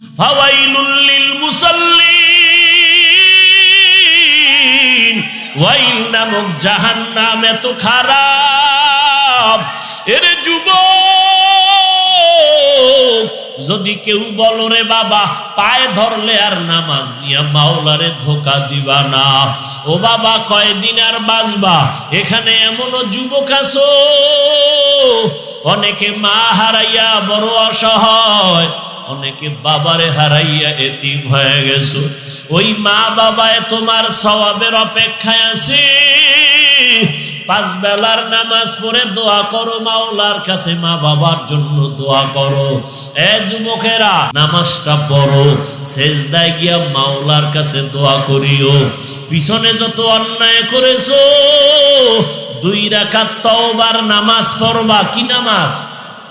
ফাওয়াইলুল লিল মুসাল্লিন, ওয়াইল নামক জাহান্নাম এত খারাপ। এর যুবক, যদি কেউ বলো রে বাবা পায়ে ধরলে আর নামাজ নিয়া মাওলারে ধোকা দিবা না, ও বাবা কয়দিন আর বাঁচবা? এখানে এমনও যুবক আছো অনেকে মা হারাইয়া বড় অসহায়, অনেকে বাবারে হারাইয়া এতিম হয়ে গেছো। ওই মা বাবায় তোমার সওয়াবের অপেক্ষায় আছে। 5 বেলার নামাজ পড়ে দোয়া করো মাওলার কাছে, মা বাবার জন্য দোয়া করো। এ যুবকেরা, নামাজটা পড়ো, সেজদায় গিয়া মাওলার কাছে দোয়া করিও। পিছনে যত অন্যায় করেছো 2 রাকাত তওবার নামাজ পড়বা। কি নামাজ?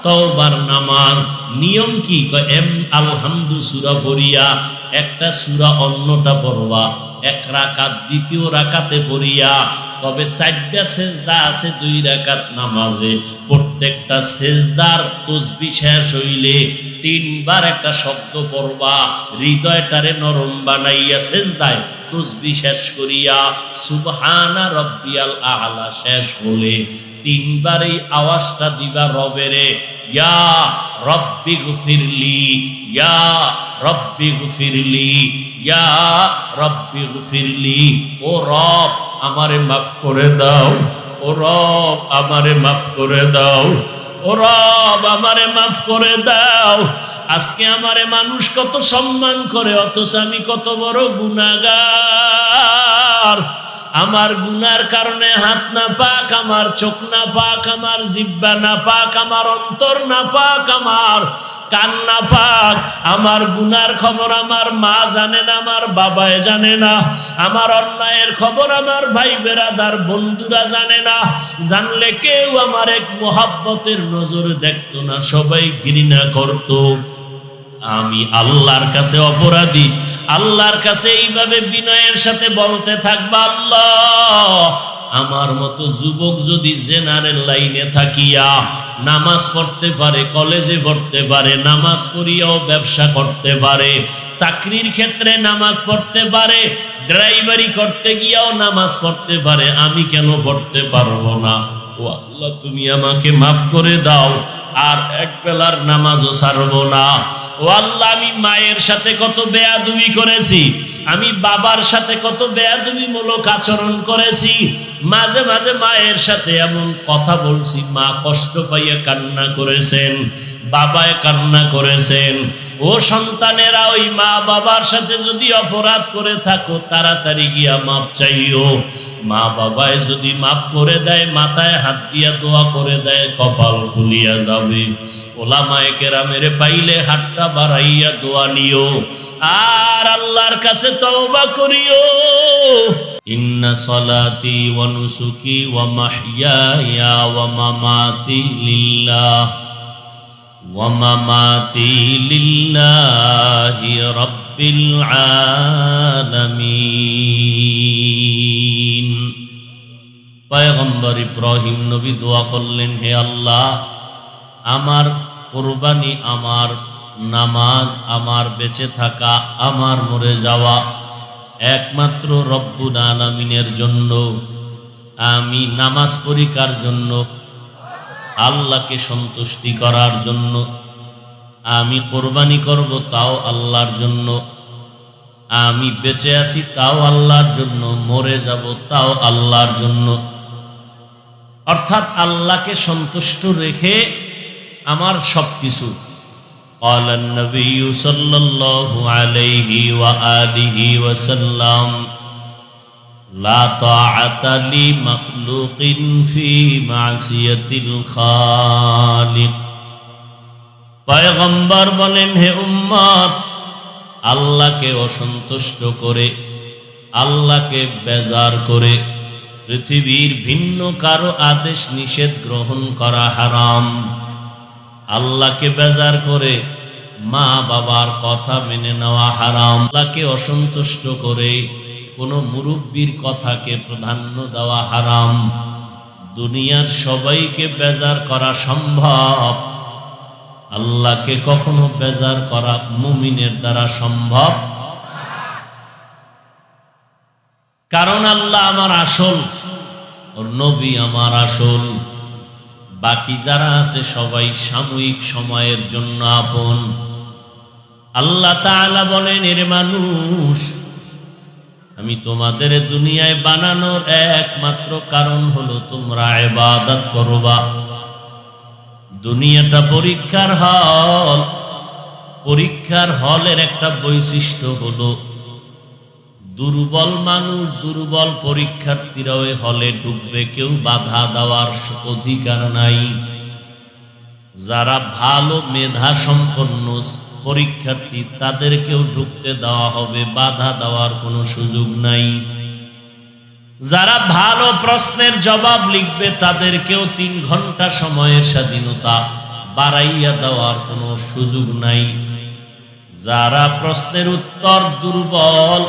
তওবার নামাজ। নিয়ম কি? আলহামদু সূরা পড়িয়া একটা সূরা অন্যটা পড়বা, 1 রাকাত দ্বিতীয় রাকাতে পড়িয়া। তবে 4টা সেজদা আছে 2 রাকাত নামাজে। প্রত্যেকটা সেজদার তাসবিহ শেষ হইলে 3 বার একটা শব্দ পড়বা, হৃদয়টারে নরম বানাইয়া সেজদায় তাসবিহ শেষ করিয়া সুবহানা রাব্বিয়াল আ'লা শেষ হলে 3 বার এই আওয়াজটা দিবা রবেরে, ইয়া রব্বি গফিরলি, ইয়া রব্বি গফিরলি, ইয়া রব্বি গফিরলি। ও রব আমারে মাফ করে দাও, ও রব আমারে মাফ করে দাও, ও রব আমারে মাফ করে দাও। আজকে আমারে মানুষ কত সম্মান করে, অথচ আমি কত বড় গুনাহগার। আমার গুনার কারণে হাত না পাক, আমার চোখ না পাক, আমার জিহ্বা না পাক, আমার অন্তর না পাক, আমার কান না পাক। আমার গুনার খবর আমার মা জানে না, আমার বাবায় জানে না। আমার অন্যায়ের খবর আমার ভাই বেরাদার বন্ধুরা জানে না। জানলে কেউ আমার এক মোহাব্বতের নজরে দেখতো না, সবাই ঘৃণা করতো। আমি আল্লাহর কাছে অপরাধী। আল্লাহর কাছে এইভাবে বিনয়ের সাথে বলতে থাকবা, আল্লাহ আমার মতো যুবক যদি জেনারেল লাইনে থাকিয়া নামাজ পড়তে পারে, কলেজে পড়তে পারে, নামাজ পড়িয়াও ব্যবসা করতে পারে, চাকরির ক্ষেত্রে নামাজ পড়তে পারে, ড্রাইভারি করতে গিয়াও নামাজ পড়তে পারে, আমি কেন পড়তে পারবো না? ও আল্লাহ তুমি আমাকে মাফ করে দাও, আর 1 বেলার নামাজও ছাড়বো না। ও আল্লাহ আমি মায়ের সাথে কত বেয়াদবি করেছি, আমি বাবার সাথে কত বেয়াদবিমূলক আচরণ করেছি। মাঝে মাঝে মায়ের সাথে এমন কথা বলছি, মা কষ্ট পাইয়া কান্না করেছেন, বাবায় কান্না করেছেন। ও সন্তানেরা, ওই মা বাবার সাথে যদি অপরাধ করে থাকো তাড়াতাড়ি গিয়া মাপ চাইও। মা বাবায় যদি মাপ করে দেয়, মাথায় হাত দিয়া দোয়া করে দেয়, কপাল খুলিয়া যাবে। ওলামায়ে কেরামের পাইলে হাতটা বাড়াইয়া দোয়া নিও, আর আল্লাহর কাছে তওবা করিও। ইন্না সলাতি ওয়া নুসুকি ওয়া মাহইয়ায়া ওয়া মামাতি লিল্লাহ ওয়া মামাতি লিল্লাহি রাব্বিল আলামিন। পয়গম্বর ইব্রাহিম নবী দোয়া করলেন, হে আল্লাহ আমার কুরবানি, আমার নামাজ, আমার বেঁচে থাকা, আমার মরে যাওয়া একমাত্র রব্বুল আলামিনের জন্য। আমি নামাজ পড়ি কার জন্য? আল্লাহকে সন্তুষ্টি করার জন্য। আমি কোরবানি করব তাও আল্লাহর জন্য। আমি বেঁচে আছি তাও আল্লাহর জন্য, মরে যাব তাও আল্লাহর জন্য। অর্থাৎ আল্লাহকে সন্তুষ্ট রেখে আমার সবকিছু। قال النبي صلى الله عليه وآله وسلم لا طاعة لمخلوق في معصية الخالق। পয়গম্বর বলেন, হে উম্মত, আল্লাহকে অসন্তুষ্ট করে, আল্লাহকে বেজার করে পৃথিবীর ভিন্ন কারো আদেশ নিষেধ গ্রহণ করা হারাম। আল্লাহকে বেজার করে মা বাবার কথা মেনে নেওয়া হারাম। আল্লাহকে অসন্তুষ্ট করে কোনো মুরব্বির কথাকে প্রাধান্য দেওয়া হারাম। দুনিয়ার সবাইকে বেজার করা সম্ভব, আল্লাহকে কখনো বেজার করা মুমিনের দ্বারা সম্ভব, কারণ আল্লাহ আমার আসল, ওর নবী আমার আসল, বাকি যারা আছে সবাই সাময়িক সময়ের জন্য আপন। আল্লাহ তাআলা বলেন, এর মানুষ, আমি তোমাদের দুনিয়ায় বানানোর একমাত্র কারণ হলো তোমরা ইবাদত করবা। দুনিয়াটা পরীক্ষার হল। পরীক্ষার হলের একটা বৈশিষ্ট্য হলো দুর্বল মানুষ, দুর্বল পরীক্ষার্থীরা ওই হলে ঢুকবে, কেউ বাধা দেওয়ার অধিকার নাই। যারা ভালো মেধা সম্পন্ন পরীক্ষার্থী তাদেরকেও ঢুকতে দেওয়া হবে, বাধা দেওয়ার কোনো সুযোগ নাই। যারা ভালো প্রশ্নের জবাব লিখবে তাদেরকেও 3 ঘন্টা সময়ের স্বাধীনতা, বাড়াইয়া দেওয়ার কোনো সুযোগ নাই। যারা প্রশ্নের উত্তর দুর্বল,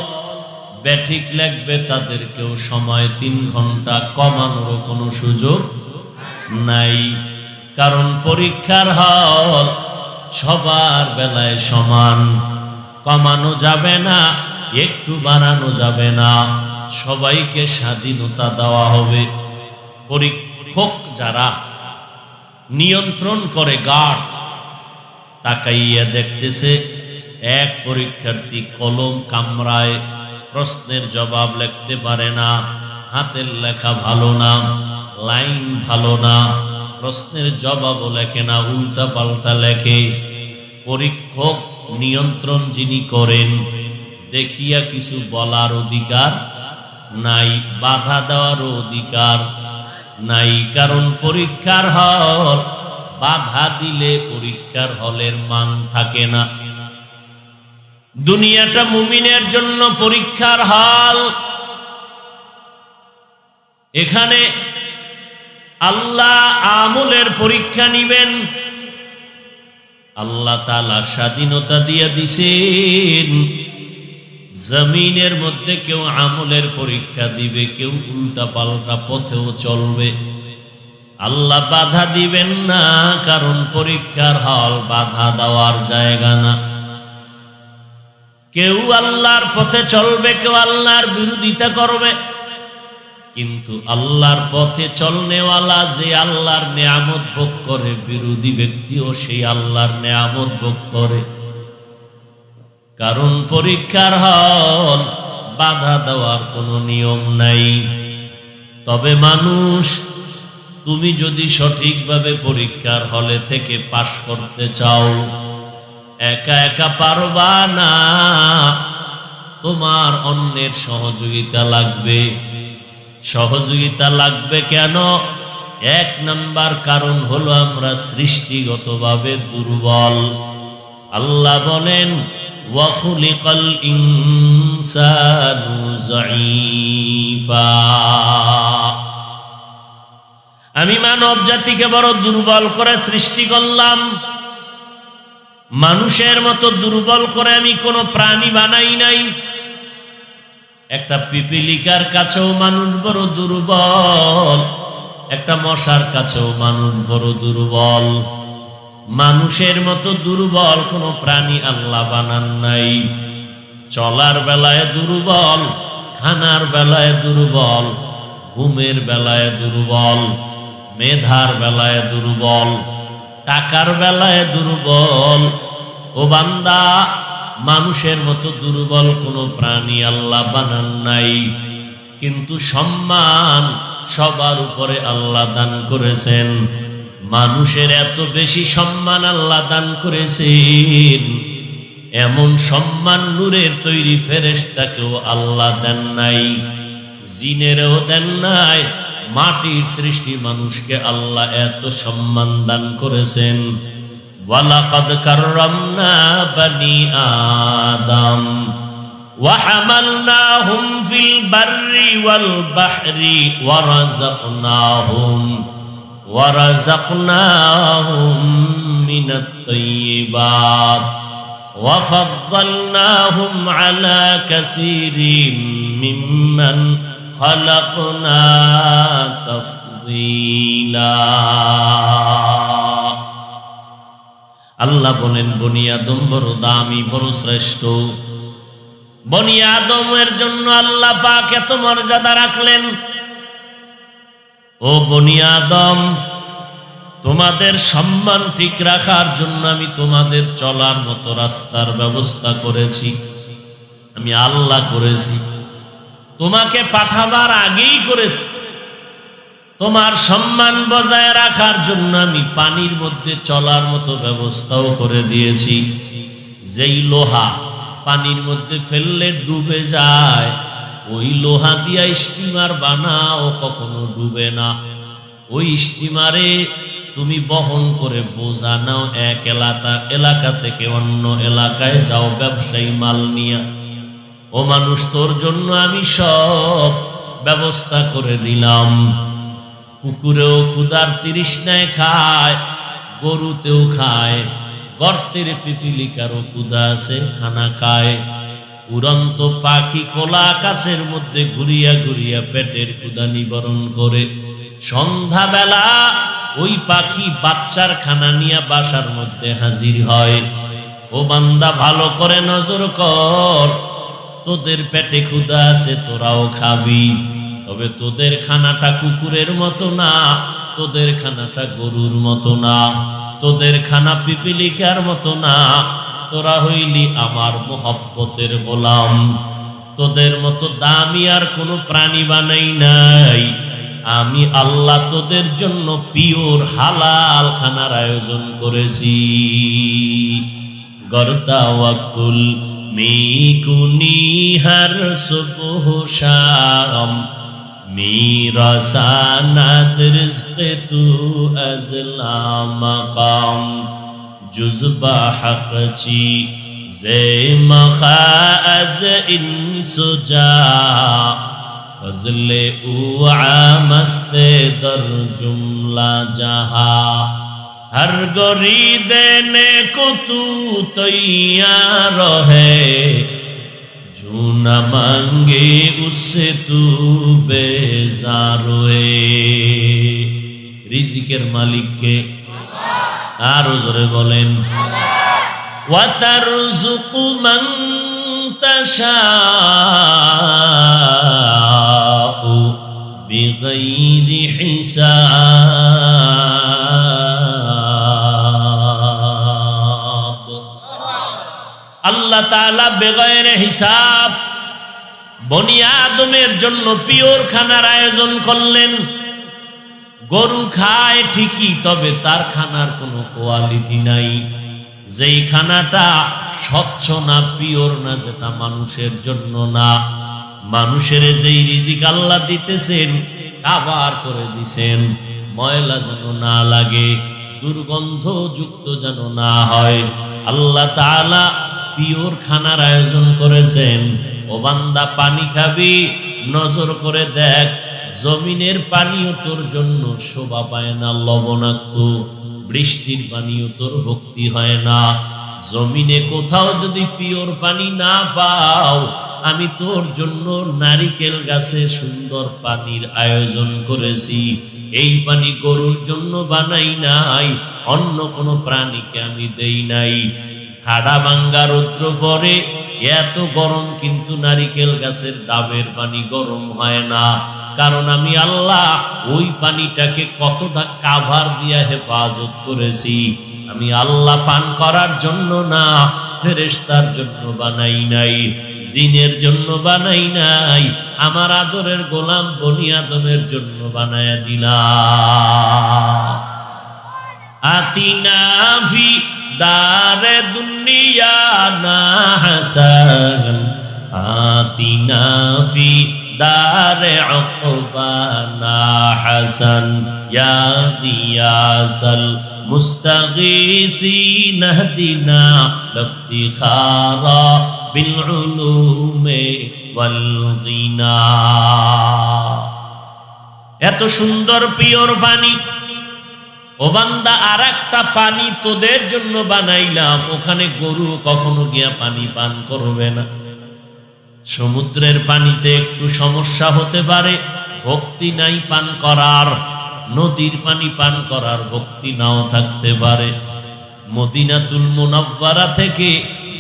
ব্যাঠিক লিখবে তাদেরকেও সময় 3 ঘন্টা কমানোর কোনো সুযোগ নাই। কারণ পরীক্ষার হল সবার বেলায় সমান, কমানো যাবে না, একটু বাড়ানো যাবে না, সবাইকে স্বাধীনতা দেওয়া হবে। পরীক্ষক যারা নিয়ন্ত্রণ করে, গার্ড, তাকাইয়া দেখতেছে এক পরীক্ষার্থী কলম কামড়ায়, প্রশ্নের জবাব লিখতে পারে না, হাতের লেখা ভালো না, লাইন ভালো না, প্রশ্নের জবাবও লেখে না, উল্টা পাল্টা লেখে। পরীক্ষক নিয়ন্ত্রণ যিনি করেন, দেখিয়া কিছু বলার অধিকার নাই, বাধা দেওয়ারও অধিকার নাই। কারণ পরীক্ষার হল, বাধা দিলে পরীক্ষার হলের মান থাকে না। দুনিয়াটা মুমিনের জন্য পরীক্ষার হল। এখানে আল্লাহ আমলের পরীক্ষা নিবেন। আল্লাহ তাআলা স্বাধীনতা দিয়ে দিছেন। জমিনের মধ্যে কেউ আমলের পরীক্ষা দিবে, কেউ উল্টা পাল্টা পথেও চলবে। আল্লাহ বাধা দিবেন না, কারণ পরীক্ষার হল বাধা দেওয়ার জায়গা না। কেউ আল্লাহর পথে চলবে, কেউ আল্লাহর বিরোধিতা করবে, কিন্তু আল্লাহর পথে চলনেওয়ালা যে আল্লাহর নেয়ামত ভোগ করে, বিরোধী ব্যক্তিও সেই আল্লাহর নেয়ামত ভোগ করে। কারণ পরীক্ষার হল, বাধা দেওয়ার কোনো নিয়ম নাই। তবে মানুষ, তুমি যদি সঠিকভাবে পরীক্ষার হলে থেকে পাশ করতে চাও, একা একা পারবা না, তোমার অন্যের সহযোগিতা লাগবে। সহযোগিতা লাগবে কেন? 1 নাম্বার কারণ হলো আমরা সৃষ্টিগতভাবে দুর্বল। আল্লাহ বলেন, ওয়া খুলিকাল ইনসানু যায়ীফা, আমি মানব জাতিকে বড় দুর্বল করে সৃষ্টি করলাম। মানুষের মতো দুর্বল করে আমি কোনো প্রাণী বানাই নাই। একটা পিপিলিকার কাছেও মানুষ বড় দুর্বল, একটা মশার কাছেও মানুষ বড় দুর্বল। মানুষের মতো দুর্বল কোনো প্রাণী আল্লাহ বানান নাই। চলার বেলায় দুর্বল, খানার বেলায় দুর্বল, ঘুমের বেলায় দুর্বল, মেধার বেলায় দুর্বল, টাকার বেলায় দুর্বল। ও বান্দা, মানুষের মতো দুর্বল কোনো প্রাণী আল্লাহ বানান নাই। কিন্তু সম্মান সবার উপরে আল্লাহ দান করেছেন। মানুষের এত বেশি সম্মান আল্লাহ দান করেছেন, এমন সম্মান নূরের তৈরি ফেরেশতাকেও আল্লাহ দেন নাই, জিনেরও দেন নাই। মাটির সৃষ্টি মানুষকে আল্লাহ এত সম্মান দান করেছেন। ওয়ালাকাদ কাররামনা বানি আদম ওয়া হামালনাহুম ফিল বাররি ওয়াল বাহরি ওয়া রাযাকনাহুম মিনাত তাইয়্যিবাত ওয়া ফাদ্দালনাহুম আলা কাসীরিম মিম্মান খালাকনা তাফদীলা। আল্লাহ বলেন বনি আদম বড় দামি, বড় শ্রেষ্ঠ। বনি আদমের জন্য আল্লাহ পাক এত মর্যাদা রাখলেন। ও বনি আদম, তোমাদের সম্মান ঠিক রাখার জন্য আমি তোমাদের চলার মতো রাস্তার ব্যবস্থা করেছি, আমি আল্লাহ করেছি। তোমাকে পাঠাবার আগেই করেছি। তোমার সম্মান বজায় রাখার জন্য আমি পানির মধ্যে চলার মতো ব্যবস্থাও করে দিয়েছি। যেই লোহা পানির মধ্যে ফেললে ডুবে যায়, ওই লোহা দিয়া স্টিমার বানাও, কখনো ডুবে না। ওই স্টিমারে তুমি বহন করে বোঝা নাও, এক এলাকা থেকে অন্য এলাকায় যাও ব্যবসায়ী মাল নিয়া। ও মানুষ, তোর জন্য আমি সব ব্যবস্থা করে দিলাম। কুকুরেও ক্ষুধার তৃষ্ণায় খায়, গরুতেও খায়, গর্তের পিপিলিকারও ক্ষুধা আছে, খানা খায়। উড়ন্ত পাখি খোলা আকাশের মধ্যে ঘুরিয়া ঘুরিয়া পেটের ক্ষুধা নিবারণ করে। সন্ধ্যাবেলা ওই পাখি বাচ্চার খানা নিয়ে বাসার মধ্যে হাজির হয়। ও বান্দা, ভালো করে নজর কর, তোদের পেটে ক্ষুধা আছে, তোরাও খাবি। তবে তোদের খানাটা কুকুরের মতো না, তোদের খানাটা গরুর মতো না, তোদের খানা পিপিলিকার মতো না। তোরা হইলি আমার মোহব্বতের গোলাম। তোদের মতো দামি আর কোনো প্রাণী বানাই নাই। আমি আল্লাহ তোদের জন্য পিওর হালাল খানার আয়োজন করেছি। গরতাওয়াকুল মিকুনি হর সুবহ শাম, मेरा सानद रिज़्क़ तू अज़ला मक़ाम, जुज़्बा हक़ ची ज़े मख़ाअद इंसुजा, फज़ले उ आमस्ते दर जुमला जहा। हर गोरी देने को तू तैयार है, जो न मांगे उससे तू बेजार हुए। রিজিকের মালিক কে? আরো জোরে বলেন। ওয়া তারযুকু মান তাশাউ বিগাইরি হিসাব। আল্লাহ তাআলা বেগয়রে হিসাব বনি আদমের জন্য পিওর খানার আয়োজন করলেন। গরু খায় ঠিকই, তবে তার খানার কোনো কোয়ালিটি নাই। যেই খানাটা স্বচ্ছ না, পিওর না, যেটা মানুষের জন্য না। মানুষের যেই রিজিক আল্লাহ দিতেছেন, কাবার করে দিছেন, ময়লা যেন না লাগে, দুর্গন্ধ যুক্ত যেন না হয়। আল্লাহ তাআলা পিওর খানার আয়োজন করেছেন। ও বান্দা, পানি খাবি, নজর করে দেখ, জমিনের পানিও তোর জন্য শোভা পায় না, লবণাক্ত। বৃষ্টির পানিও তোর ভক্তি হয় না। জমিনে কোথাও যদি পিওর পানি না পাও, আমি তোর জন্য নারিকেল গাছে সুন্দর পানির আয়োজন করেছি। এই পানি গরুর জন্য বানাই নাই, অন্য কোনো প্রাণীকে আমি দেই নাই। হাড়া ভাঙ্গা রৌদ্র পরে এত গরম, কিন্তু নারিকেল গাছের ডাবের পানি গরম হয় না। কারণ আমি আল্লাহ ওই পানিটাকে কতটা কাভার দিয়া হেফাজত করেছি। আমি আল্লাহ পান করার জন্য না, ফেরেশতার জন্য বানাই নাই, জিনের জন্য বানাই নাই, আমার আদরের গোলাম বনি আদমের জন্য বানায়া দিলাম। আতিনা ফি দারে দুনিয়া না হাসান, আতিনা ফি দারে উকবা না হাসান, ইয়া গিয়াসাল মুস্তাগীসিন হদিনা লিফতিখারা বিল উলুমে ওয়াল গিনা। এত সুন্দর পিওর পানি। ও বান্দা, আর একটা পানি তোদের জন্য বানাইলাম, ওখানে গরু কখনো গিয়া পানি পান করবে না। সমুদ্রের পানিতে একটু সমস্যা হতে পারে, ভক্তি নাই পান করার। নদীর পানি পান করার ভক্তি নাও থাকতে পারে। মদিনাতুল মুনাওয়ারা থেকে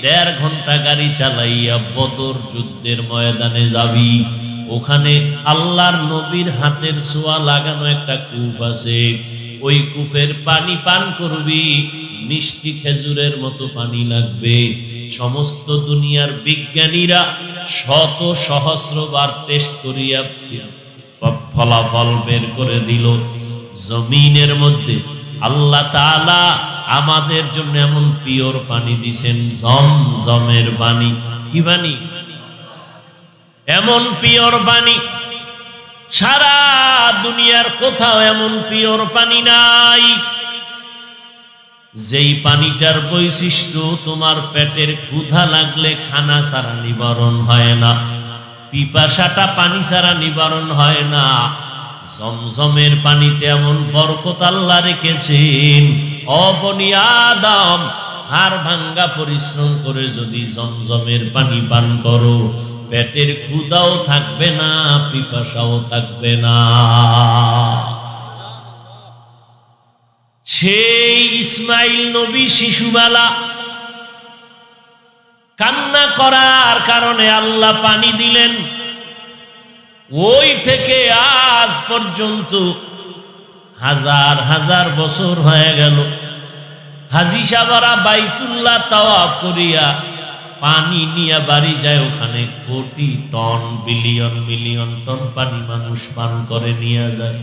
1.5 ঘন্টা গাড়ি চালাইয়া বদর যুদ্ধের ময়দানে যাবি। ওখানে আল্লাহর নবীর হাতের ছোঁয়া লাগানো একটা কূপ আছে, ওই কূপের পানি পান করবি, মিষ্টি খেজুরের মতো পানি লাগবে। সমস্ত দুনিয়ার বিজ্ঞানীরা শত সহস্রবার টেস্ট করিয়া ফলাফল বের করে দিল, জমিনের মধ্যে আল্লাহ তাআলা আমাদের জন্য এমন পিওর পানি দিছেন, জমজমের পানি। কি পানি? এমন পিওর পানি, সারা দুনিয়ার কোথাও এমন পিওর পানি নাই। যেই পানিটার বৈশিষ্ট্য তোমার পেটের ক্ষুধা লাগলে খানা ছাড়া নিবারণ হয় না, পিপাসাটা পানি ছাড়া নিবারণ হয় না। জমজমের পানিতে এমন বরকত আল্লাহ রেখেছেন। ও বনি আদম, হাড় ভাঙ্গা পরিশ্রম করে যদি জমজমের পানি পান করো, পেটের ক্ষুধাও থাকবে না, পিপাসাও থাকবে না। সেই ইসমাইল নবী শিশুবেলা কান্না করার কারণে আল্লাহ পানি দিলেন। ওই থেকে আজ পর্যন্ত হাজার হাজার বছর হয়ে গেল, হাজী সাহাবারা বাইতুল্লাহ তাওয়াফ করিয়া পানি নিয়ে বাড়ি যায়, ওখানে কোটি টন, বিলিয়ন মিলিয়ন টন পানি মানুষ পান করে নিয়ে যায়।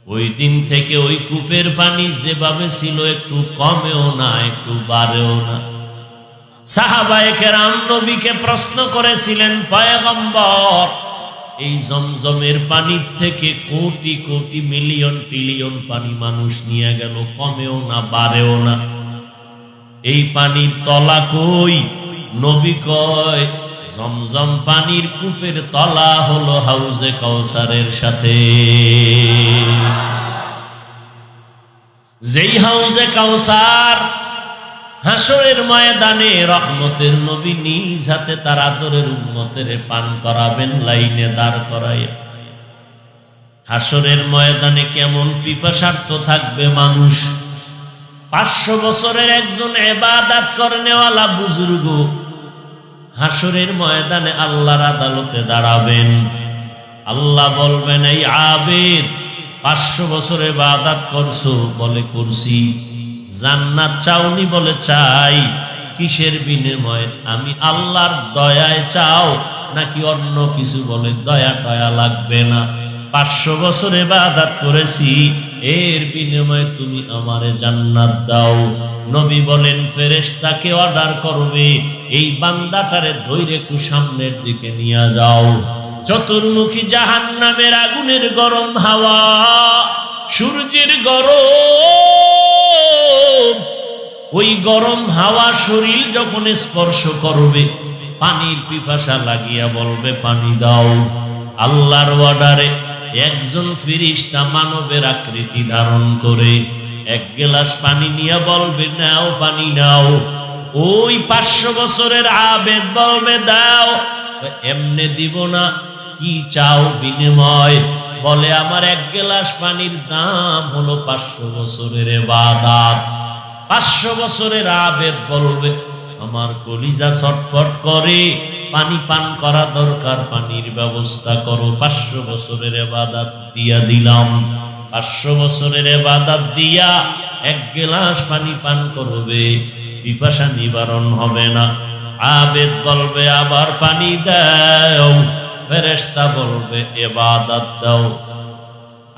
ওই দিন থেকে ওই কূপের পানি যেভাবে ছিল, একটু কমেও না, একটু বাড়েও না। সাহাবায়ে কেরাম নবীকে প্রশ্ন করেছিলেন, পয়গম্বর, এই জমজমের পানির থেকে কোটি কোটি মিলিয়ন ট্রিলিয়ন পানি মানুষ নিয়ে গেল, কমেও না বাড়েও না, এই পানির তলা কই? নবী কয়, জমজম পানির কূপের তলা হলো হাউজে কাউসারের সাথে। যেই হাউজে কাউসার হাসরের ময়দানে রহমতের নবী নিজ হাতে তার আদরের উম্মতের পান করাবেন, লাইনে দাঁড় করাইয়া। হাসরের ময়দানে কেমন পিপাসার্থ থাকবে মানুষ। 500 বছরের একজন ইবাদত করনেওয়ালা বুজুর্গ হাসরের ময়দানে আল্লাহর আদালতে দাঁড়াবেন। আল্লাহ বলবেন, এই আবেদ 500 বছর ইবাদত করছো? বলে করছি। জান্নাত চাওনি? বলে চাই। কিসের বিনিময়ে? আমি আল্লাহর দয়ায় চাও নাকি অন্য কিছু? বলে দয়া টয়া লাগবে না, 500 বছর ইবাদত করেছি, এর বিনিময়ে তুমি আমারে জান্নাত দাও। নবী বলেন, ফেরেশতাকে অর্ডার করবে, এই বান্দাটারে ধইরে একটু সামনের দিকে নিয়ে যাও। চতুর্মুখী জাহান্নামের আগুনের গরম হাওয়া, সূর্যের গরম, ওই গরম হাওয়া শরীর যখন স্পর্শ করবে, পানির পিপাসা লাগিয়া বলবে পানি দাও। আল্লাহর অর্ডারে একজন ফেরেশতা মানবের আকৃতি ধারণ করে 1 গ্লাস পানি নিয়ে বলবে, নাও পানি নাও। ওই 500 বছরের আবেদ বলবে, দাও। এমনে দিব না, কি চাও বিনিময়? বলে, আমার 1 গ্লাস পানির দাম হলো 500 বছরের ইবাদত। 500 বছরের আবেদ বলবে, আমার কলিজা ছটফট করে, পানি পান করা দরকার, পানির ব্যবস্থা করো। 500 বছরের ইবাদত দিয়া দিলাম। 500 বছরের ইবাদত দিয়া 1 গ্লাস পানি পান করবে, পিপাসা নিবারণ হবে না। আবেদ বলবে, আবার পানি দাও। ফেরেশতা বলবে, ইবাদত দাও।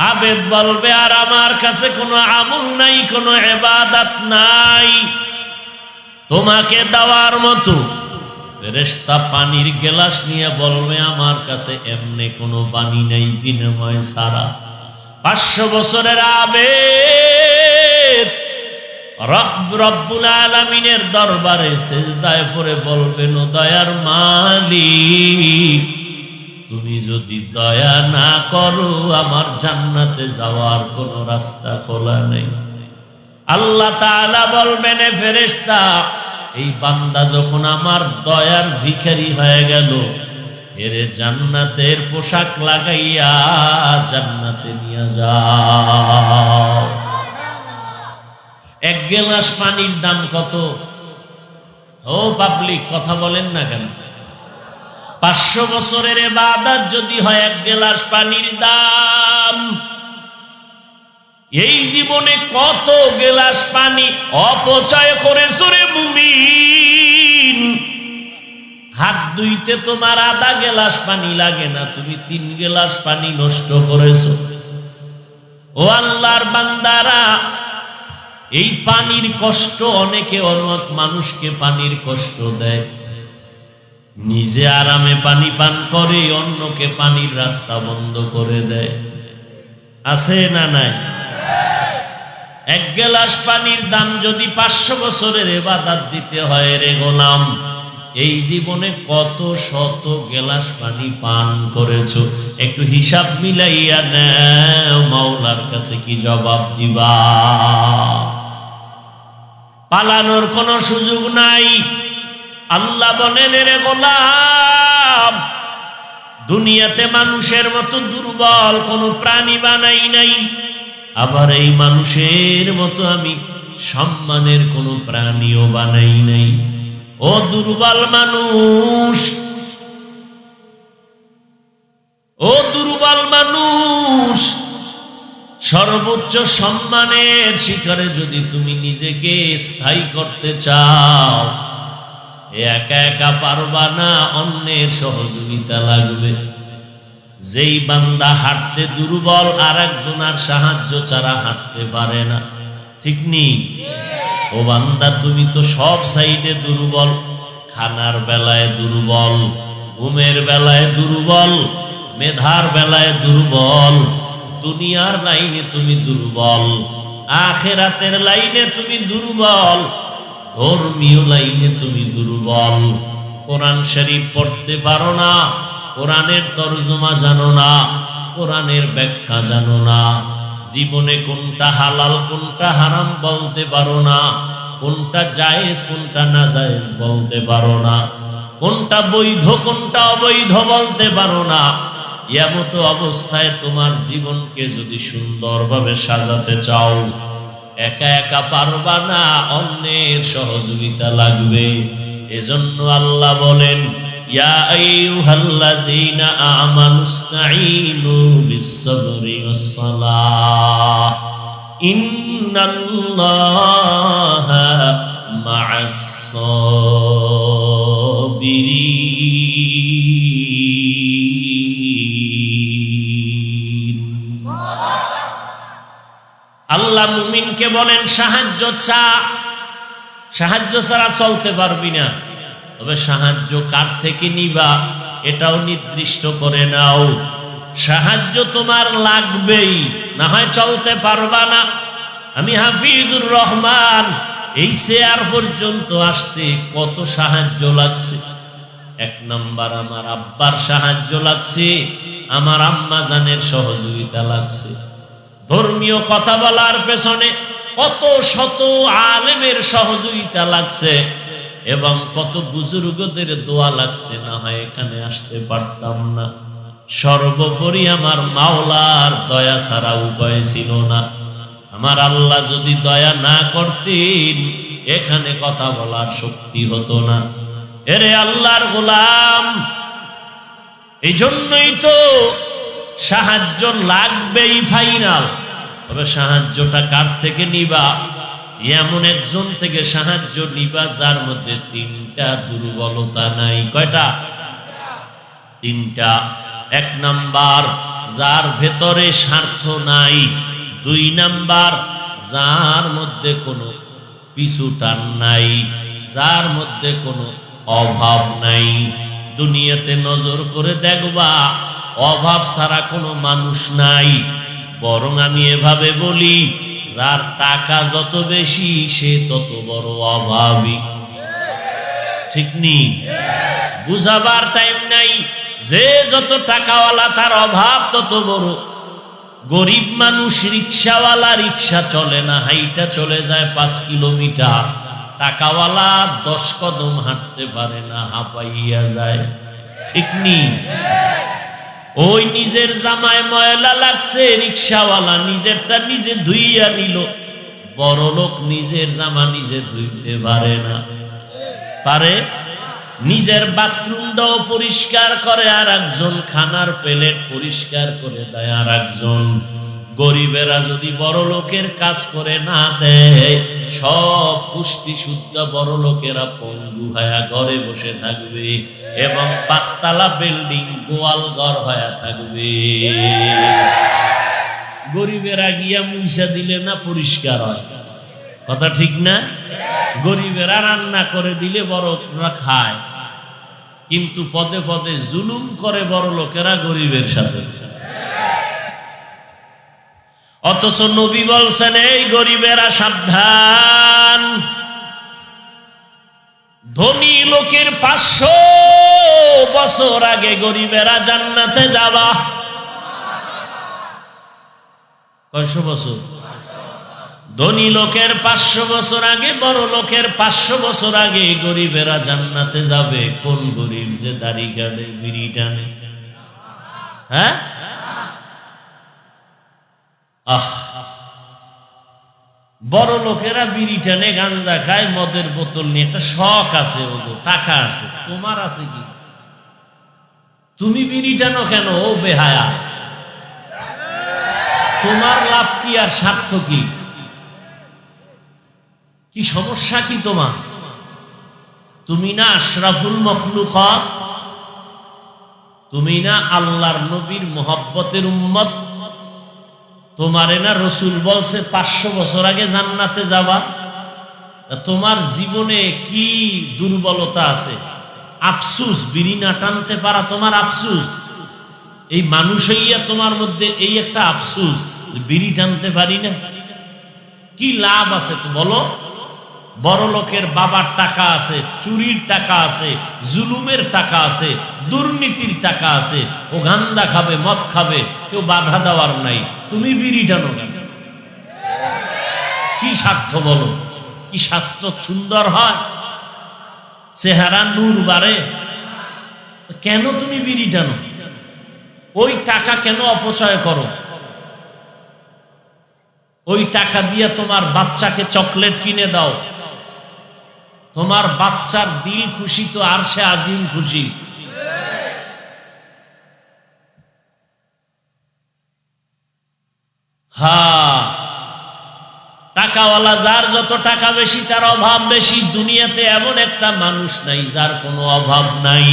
আবেদ বলবে, আর আমার কাছে কোনো আমল নাই, কোনো ইবাদত নাই তোমাকে দেওয়ার মতো। ফেরেশতা পানির গ্লাস নিয়ে বলবে, আমার কাছে এমনি কোনো পানি নেই বিনিময় ছাড়া। 500 বছরের আবেদ রব্বুল আলামিনের দরবারে সিজদায় পড়ে বলবেন, ও দয়ার মালিক, তুমি যদি দয়া না করো, আমার জান্নাতে যাওয়ার কোনো রাস্তা খোলা নেই। আল্লাহ তাআলা বলবেন, ফেরেশতা, এই বান্দা যখন আমার দয়ার ভিখারি হয়ে গেল, এর জান্নাতের পোশাক লাগাইয়া জান্নাতে নিয়ে যাও। এক গ্লাস পানির দাম কত? ও পাবলিক, কথা বলেন না কেন? 500 বছরের ইবাদত যদি হয় এক গ্লাস পানির দাম, এই জীবনে কত গ্লাস পানি অপচয় করেছো রে মুমিন? হাত ধুইতে তোমার আধা গ্লাস পানি লাগে না, তুমি 3 গ্লাস পানি নষ্ট করেছো। ও আল্লাহর বান্দারা, এই পানির কষ্ট, অনেকে অনেক মানুষকে পানির কষ্ট দেয়, নিজে আরামে পানি পান করে অন্যকে পানির রাস্তা বন্ধ করে দেয়। আছে না নাই? এক গ্লাস পানির দাম যদি 500 বছরের ইবাদত দিতে হয় রে গোলাম, এই জীবনে কত শত গ্লাস পানি পান করেছো? একটু হিসাব মিলাইয়া নাও, মাওলার কাছে কি জবাব দিবা? পালানোর কোনো সুযোগ নাই। আল্লাহ বলেন, রে গোলাম, দুনিয়াতে মানুষের মতো দুর্বল কোনো প্রাণী বানাই নাই, আবার এই মানুষের মতো আমি সম্মানের কোনো প্রাণীও বানাই নাই। ও দুর্বল মানুষ, ও দুর্বল মানুষ, সর্বোচ্চ সম্মানের শিখরে যদি তুমি নিজেকে স্থায়ী করতে চাও, একা একা পারবা না, অন্যের সহযোগিতা লাগবে। যেই বান্দা হাঁটতে দুর্বল, আর একজনের সাহায্য ছাড়া হাঁটতে পারে না, ঠিক নেই? ও বান্দা, তুমি তো সব সাইডে দুর্বল, খানার বেলায় দুর্বল, ঘুমের বেলায় দুর্বল, মেধার বেলায় দুর্বল, দুনিয়ার লাইনে তুমি দুর্বল, আখিরাতের লাইনে তুমি দুর্বল, ধর্মীয় লাইনে তুমি দুর্বল। কোরআন শরীফ পড়তে পারো না, কোরআনের তরজমা জানো না, কোরআনের ব্যাখ্যা জানো না, জীবনে কোনটা হালাল কোনটা হারাম বলতে পারো না, কোনটা জায়েজ কোনটা না জায়েজ বলতে পারো না, কোনটা বৈধ কোনটা অবৈধ বলতে পারো না। এমতো অবস্থায় তোমার জীবনকে যদি সুন্দরভাবে সাজাতে চাও, একা একা পারবা না, অন্যের সহযোগিতা লাগবে। এজন্য আল্লাহ বলেন, ইয়া আইয়ুহাল্লাযীনা আমানুস্তাঈনু বিস-সাবরি ওয়াস-সালাহ ইন্নাল্লাহা মা'আস-সাবিরিন। আল্লাহ মুমিনকে বলেন, সাহায্য চা, সাহায্য ছাড়া চলতে পারবি না, তবে সাহায্য কার থেকে নিবা এটাও নির্দিষ্ট করে নাও। সাহায্য তোমার লাগবেই, না হয় চলতে পারবা না। আমি হাফিজুর রহমান এই চেয়ার পর্যন্ত আসতে কত সাহায্য লাগছে। 1 নাম্বার আমার আব্বার সাহায্য লাগছে, আমার আম্মা জানের সহযোগিতা লাগছে। ধর্মীয় কথা বলার পেছনে কত শত আলেমের সহযোগিতা লাগছে এবং কত বুজুর্গদের দোয়া লাগছে, না হয় এখানে আসতে পারতাম না। সর্বোপরি আমার মাওলার দয়া ছাড়া উপায় ছিল না। আমার আল্লাহ যদি দয়া না করতেন, এখানে কথা বলার শক্তি হতো না। এরে আল্লাহর গোলাম, এই জন্যই তো সাহায্য লাগবেই ফাইনাল। তবে সাহায্যটা কার থেকে নিবা? এমন একজন থেকে সাহায্য নিবা যার মধ্যে 3টা দুর্বলতা নাই। কয়টা? 3টা। 1 নাম্বার, যার ভেতরে স্বার্থ নাই। 2 নাম্বার, যার মধ্যে কোনো পিছু টান নাই, যার মধ্যে কোনো অভাব নাই। দুনিয়াতে নজর করে দেখবা, অভাব ছাড়া কোনো মানুষ নাই। বরং আমি এভাবে বলি, যার টাকা যত বেশি সে তত বড় অভাবী, ঠিক নি? বুঝাবার টাইম নাই। যে যত টাকাওয়ালা তার অভাব তত বড়। গরিব মানুষ রিক্সাওয়ালা, রিক্সা চলে না, হাইটা চলে যায় 5 কিলোমিটার। টাকাওয়ালা 10 কদম হাঁটতে পারে না, হাঁপাইয়া যায়, ঠিক নি? ওই নিজের জামায় ময়লা লাগছে, রিক্সাওয়ালা নিজেরটা নিজে ধুইয়া নিল, বড় লোক নিজের জামা নিজে ধুইতে পারে না, পারে? নিজের বাথরুমটাও পরিষ্কার করে আর একজন, খানার প্লেট পরিষ্কার করে দেয় আর একজন। গরিবেরা যদি বড় লোকের কাজ করে না দেয়, সব পুষ্টি শুদ্ধ বড় লোকেরা পঙ্গু হয়ে ঘরে বসে থাকবে এবং 5 তলা বিল্ডিং গোয়াল ঘর হয়ে থাকবে। গরিবেরা গিয়া মুইসা দিলে না পরিষ্কার হয়, কথা ঠিক না? গরিবেরা রান্না করে দিলে বড়রা খায়, কিন্তু পদে পদে জুলুম করে বড় লোকেরা গরিবের সাথে। অথচ নবী বলছেন, এই গরিবেরা সাবধান, ধনী লোকের 500 বছর আগে গরিবেরা জান্নাতে যাবা। কয়শো বছর? ধনী লোকের 500 বছর আগে, বড় লোকের 500 বছর আগে গরিবেরা জান্নাতে যাবে। কোন গরিব যে দাড়ি কাটে, বিড়ি টানে? হ্যাঁ, বড় লোকেরা বিড়ি টানে, গাঞ্জা খায়, মদের বোতল নিয়ে, একটা শখ আছে, ওদের টাকা আছে। তোমার আছে কি? তুমি বিড়ি টানো কেন? ও বেহায়া, তোমার লাভ কি আর স্বার্থ কি? কি সমস্যা কি তোমার? তুমি না আশরাফুল মখলুকাত, তুমি না আল্লাহর নবীর মোহাব্বতের উম্মত, তোমারে না রসুল বলছে 500 বছর আগে জান্নাতে যাবা। তোমার জীবনে কি দুর্বলতা আছে? আফসুস, বিড়ি না টানতে পারা তোমার আফসুস। এই মানুষ হইয়া তোমার মধ্যে এই একটা আফসুস, বিড়ি টানতে পারি না। কি লাভ আছে তো বলো? বড় লোকের বাবার টাকা আছে, চুরির টাকা আছে, জুলুমের টাকা আছে, দুর্নীতির টাকা আছে, ও গাঞ্জা খাবে, মদ খাবে, কেউ বাধা দেওয়ার নাই, তুমি বিড়ি টানো কেন? কি স্বার্থ বলো? কি স্বাস্থ্য সুন্দর হয়, চেহারা নূর বাড়ে, কেন তুমি বিড়ি টানো? ওই টাকা কেন অপচয় করো? ওই টাকা দিয়ে তোমার বাচ্চাকে চকলেট কিনে দাও, তোমার বাচ্চার দিল খুশি তো আরশে আজিম খুশি। হ্যাঁ, টাকাওয়ালা যার যত টাকা বেশি তার অভাব বেশি। দুনিয়াতে এমন একটা মানুষ নাই যার কোনো অভাব নাই।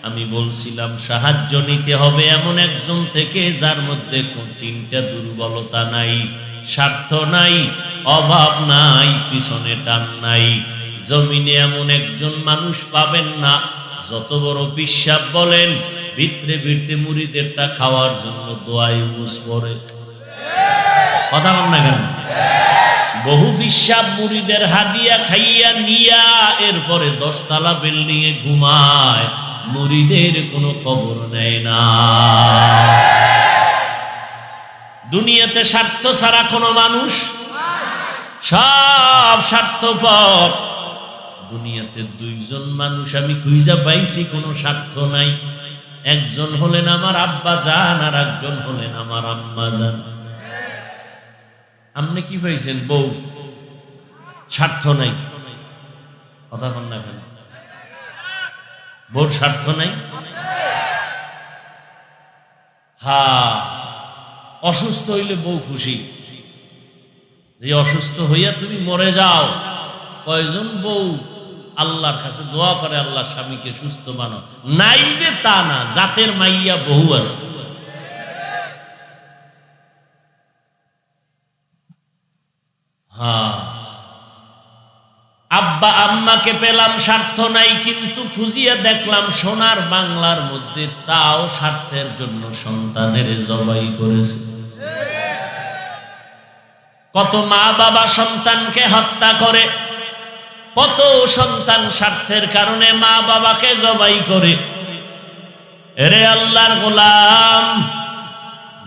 আমি বলছিলাম সাহায্য নিতে হবে এমন একজন থেকে যার মধ্যে কোন 3টা দুর্বলতা নাই, স্বার্থ নাই, অভাব নাই, পিছনে টান নাই। জমিনে এমন একজন মানুষ পাবেন না, যত বড় বিশ্বাস বলেন, ভিতরে ভিতরে মুরিদেরটা খাওয়ার জন্য দোয়া ইউজ করে। কথা বল না কেন? বহু বিশ্বাস মুরিদের হাদিয়া খাইয়া নিয়া এরপরে 10 তলা বিল্ডিং এ ঘুমায়, মুরিদের কোনো খবর নেয় না। দুনিয়াতে স্বার্থ ছাড়া কোনো মানুষ, সব স্বার্থপর। দুনিয়াতে 2জন মানুষ আমি খুঁজা পাইছি কোনো স্বার্থ নাই। একজন হলেন আমার আব্বা জান, আর একজন হলেন আমার আম্মা জান। আপনি কি পাইছেন? বউ, স্বার্থ নাই। কথা কন না কেন? বউর স্বার্থ নাই। হ্যাঁ, অসুস্থ হইলে বউ খুশি, যে অসুস্থ হইয়া তুমি মরে যাও। কয়জন বউ আল্লাহর কাছে দোয়া করে, আল্লাহ স্বামীকে সুস্থ বানাও। নাই যে তা না, জাতের মাইয়া বহু আছে। হ্যাঁ, আব্বা আম্মাকে পেলাম, স্বার্থ নাই, কিন্তু খুঁজিয়া দেখলাম সোনার বাংলার মধ্যে তাও স্বার্থের জন্য সন্তানের জবাই করেছে। কত মা বাবা সন্তানকে হত্যা করে, কত সন্তান স্বার্থের কারণে মা বাবাকে জবাই করে। এরে আল্লাহর গোলাম,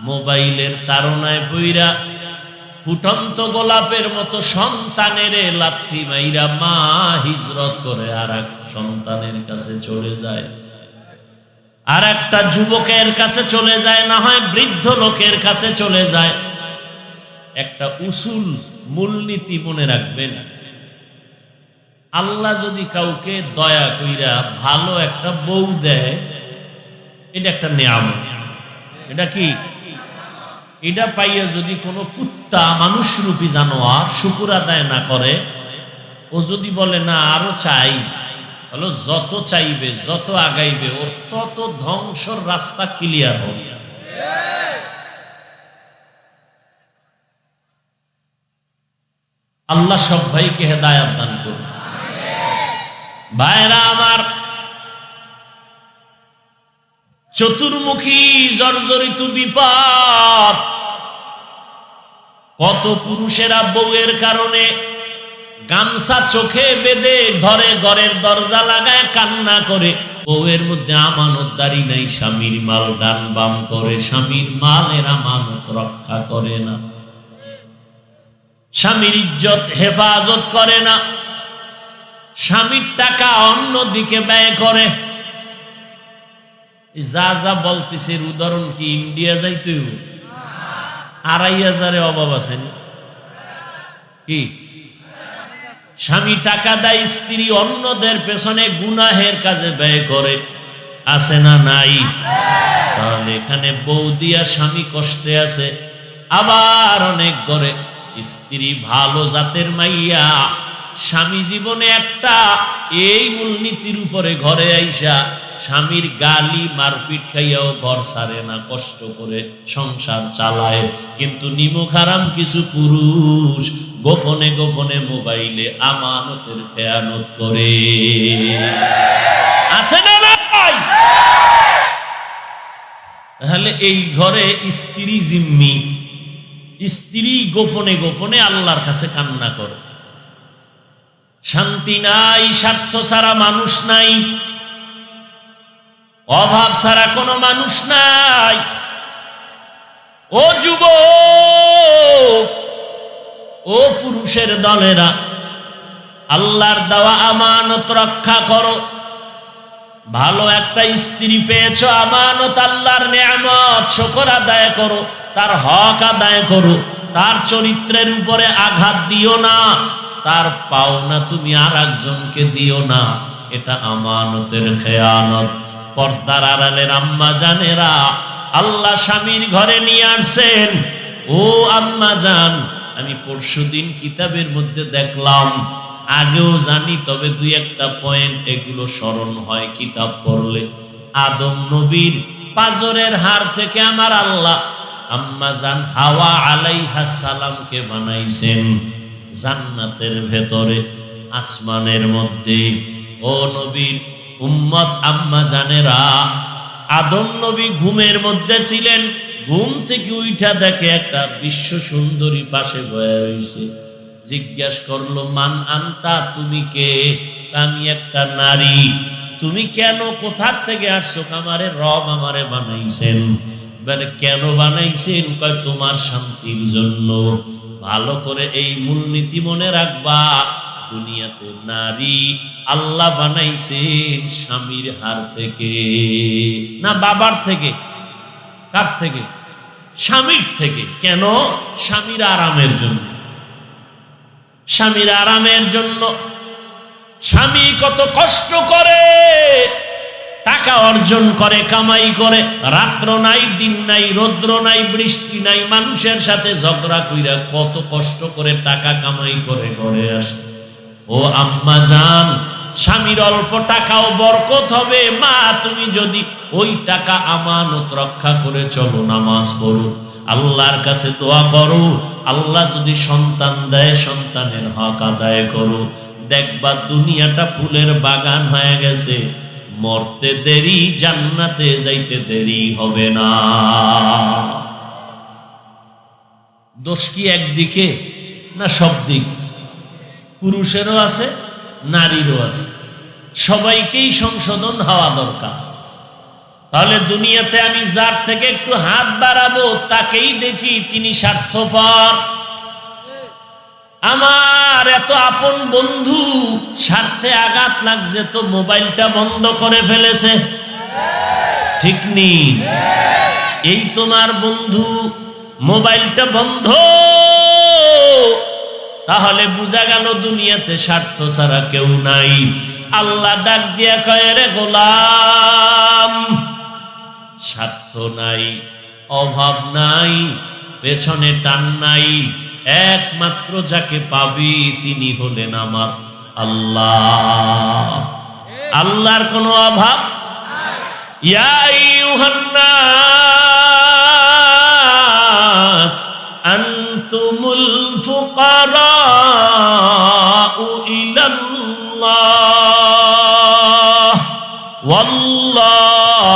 মোবাইলের তাড়নায় বইরা ফুটন্ত গোলাপের মতো সন্তানের লাথি মাইরা মা হিজরত করে আর এক সন্তানের কাছে চলে যায়, আর একটা যুবকের কাছে চলে যায়, না হয় বৃদ্ধ লোকের কাছে চলে যায়। একটা উসুল মূলনীতি মনে রাখবেন, আল্লাহ যদি কাউকে দয়া কইরা ভালো একটা বউ দেয়, এটা একটা নিয়ামত। এটা কি? এটা পাইয়া যদি কোনো কুত্তা মানুষরূপী জানোয়ার শুকর আদায় না করে, ও যদি বলে না আরো চাই, বলো যত চাইবে যত আগাইবে ওর তত ধ্বংসর রাস্তা ক্লিয়ার হবে। আল্লাহ সব ভাইকে হেদায়েত দান করুন। ভাইরা আমার, চতুর্মুখী জর্জরিত বিপদ। কত পুরুষেরা বউয়ের কারণে গামছা চোখে বেঁধে ধরে ঘরের দরজা লাগায় কান্না করে। বউয়ের মধ্যে আমানতদারি নাই, স্বামীর মাল ডান বাম করে, স্বামীর মালের আমানত রক্ষা করে না, স্বামীর ইজ্জত হেফাজত করে না, স্বামীর টাকা অন্যদিকে ব্যয় করে। যা যা বলতেছে উদাহরণ কি ইন্ডিয়া যাইতে ২৫০০ অভাব আছেন কি? স্বামী টাকা দেয়, স্ত্রী অন্যদের পেছনে গুনাহের কাজে ব্যয় করে, আছে না নাই? তাহলে এখানে বউ দিয়া স্বামী কষ্টে আছে। আবার অনেক ঘরে স্ত্রী ভালো জাতের মাইয়া, স্বামী জীবনে একটা এই মূলনীতির উপরে ঘরে আইসা স্বামীর গালি মারপিট খাইয়াও ঘর ছাড়ে না, কষ্ট করে সংসার চালায়। কিন্তু নিমুখ হারাম কিছু পুরুষ গোপনে গোপনে মোবাইলে আমানতের খেয়ানত করে, আছে না নাই? তাহলে এই ঘরে স্ত্রী জিম্মি, স্ত্রী গোপনে গোপনে আল্লাহর কাছে কান্না করে। শান্তি নাই, স্বার্থ ছাড়া মানুষ নাই, অভাব ছাড়া কোনো মানুষ নাই। ও যুবক, ও পুরুষের দলেরা, আল্লাহর দেওয়া আমানত রক্ষা করো। ভালো একটা স্ত্রী পেয়েছ, আমানত আল্লাহর নিয়ামত, শুকর আদায় করো, তার হক আদায় করো, তার চরিত্রের উপরে আঘাত দিও না, তার পাওনা তুমি আর একজনকে দিও না, এটা আমানতের খেয়ানত। পর্দার আড়ালের আম্মা জানেরা, আল্লাহ স্বামীর ঘরে নিয়ে আসছেন। ও আম্মা জান, আমি পরশুদিন কিতাবের মধ্যে দেখলাম, আগেও জানি, তবে দুই একটা পয়েন্ট এগুলো স্মরণ হয় কিতাব পড়লে। আদম নবীর পাজরের হাড় থেকে আমার আল্লাহ আম্মা জান হাওয়া আলাইহিস সালামকে বানাইছেন জান্নাতের ভেতরে, আসমানের মধ্যে। ও নবীর উম্মত আম্মা জানেরা, আদম নবী ঘুমের মধ্যে ছিলেন, ঘুম থেকে উঠা দেখে একটা বিশ্ব সুন্দরী পাশে বয়ে রয়েছে। জিজ্ঞাস করলো, মান আনতা, তুমি কে? আমি একটা নারী। তুমি কেন, কোথা থেকে আসছো? আমারে রব আমারে বানাইছেন। বলে কেন বানাইছেন? কয় তোমার শান্তির জন্য। ভালো করে এই মূলনীতি মনে রাখবা, দুনিয়াতে নারী আল্লাহ বানাইছেন স্বামীর হার থেকে না বাবার থেকে। কার থেকে? স্বামীর থেকে। কেন? স্বামীর আরামের জন্য, স্বামীর আরামের জন্য। স্বামী কত কষ্ট করে টাকা অর্জন করে, কামাই করে, রাত্র নাই, দিন নাই, রৌদ্র নাই, বৃষ্টি নাই, মানুষের সাথে ঝগড়া কইরা কত কষ্ট করে টাকা কামাই করে ঘরে আসে। ও আম্মা জান, স্বামীর অল্প টাকাও বরকত হবে। মা, তুমি যদি ওই টাকা আমানত রক্ষা করে চলো, নামাজ পড়ো, আল্লাহর কাছে দোয়া করো, আল্লাহ যদি সন্তান দেয় সন্তানের হক আদায় করো, দেখবা দুনিয়াটা ফুলের বাগান হয়ে গেছে। মরতে দেরি, জান্নাতে যাইতে দেরি হবে না। দোষ কি একদিকে না সব দিক? পুরুষেরও আছে, নারীরও আছে, সবাইকেই সংশোধন হওয়া দরকার। তাহলে দুনিয়াতে আমি যার থেকে একটু হাত বাড়াবো তাকেই দেখি তিনি স্বার্থপর। আমার এত আপন বন্ধু, স্বার্থে আঘাত লাগছে তো মোবাইলটা বন্ধ করে ফেলেছে, ঠিক নেই? এই তোমার বন্ধু, মোবাইলটা বন্ধ তাহলে বোঝা গেল দুনিয়াতে স্বার্থ ছাড়া কেউ নাই। আল্লাহ ডাক দিয়া কয়, রে গোলাম, স্বার্থ নাই, অভাব নাই, পেছনে টান নাই, একমাত্র যাকে পাবি তিনি হলেন আমার আল্লাহ। আল্লাহর কোনো অভাব। ইয়া আইয়ুহান নাস আনতুমুল ফুকারাউ ইলাল্লাহ ওয়াল্লাহু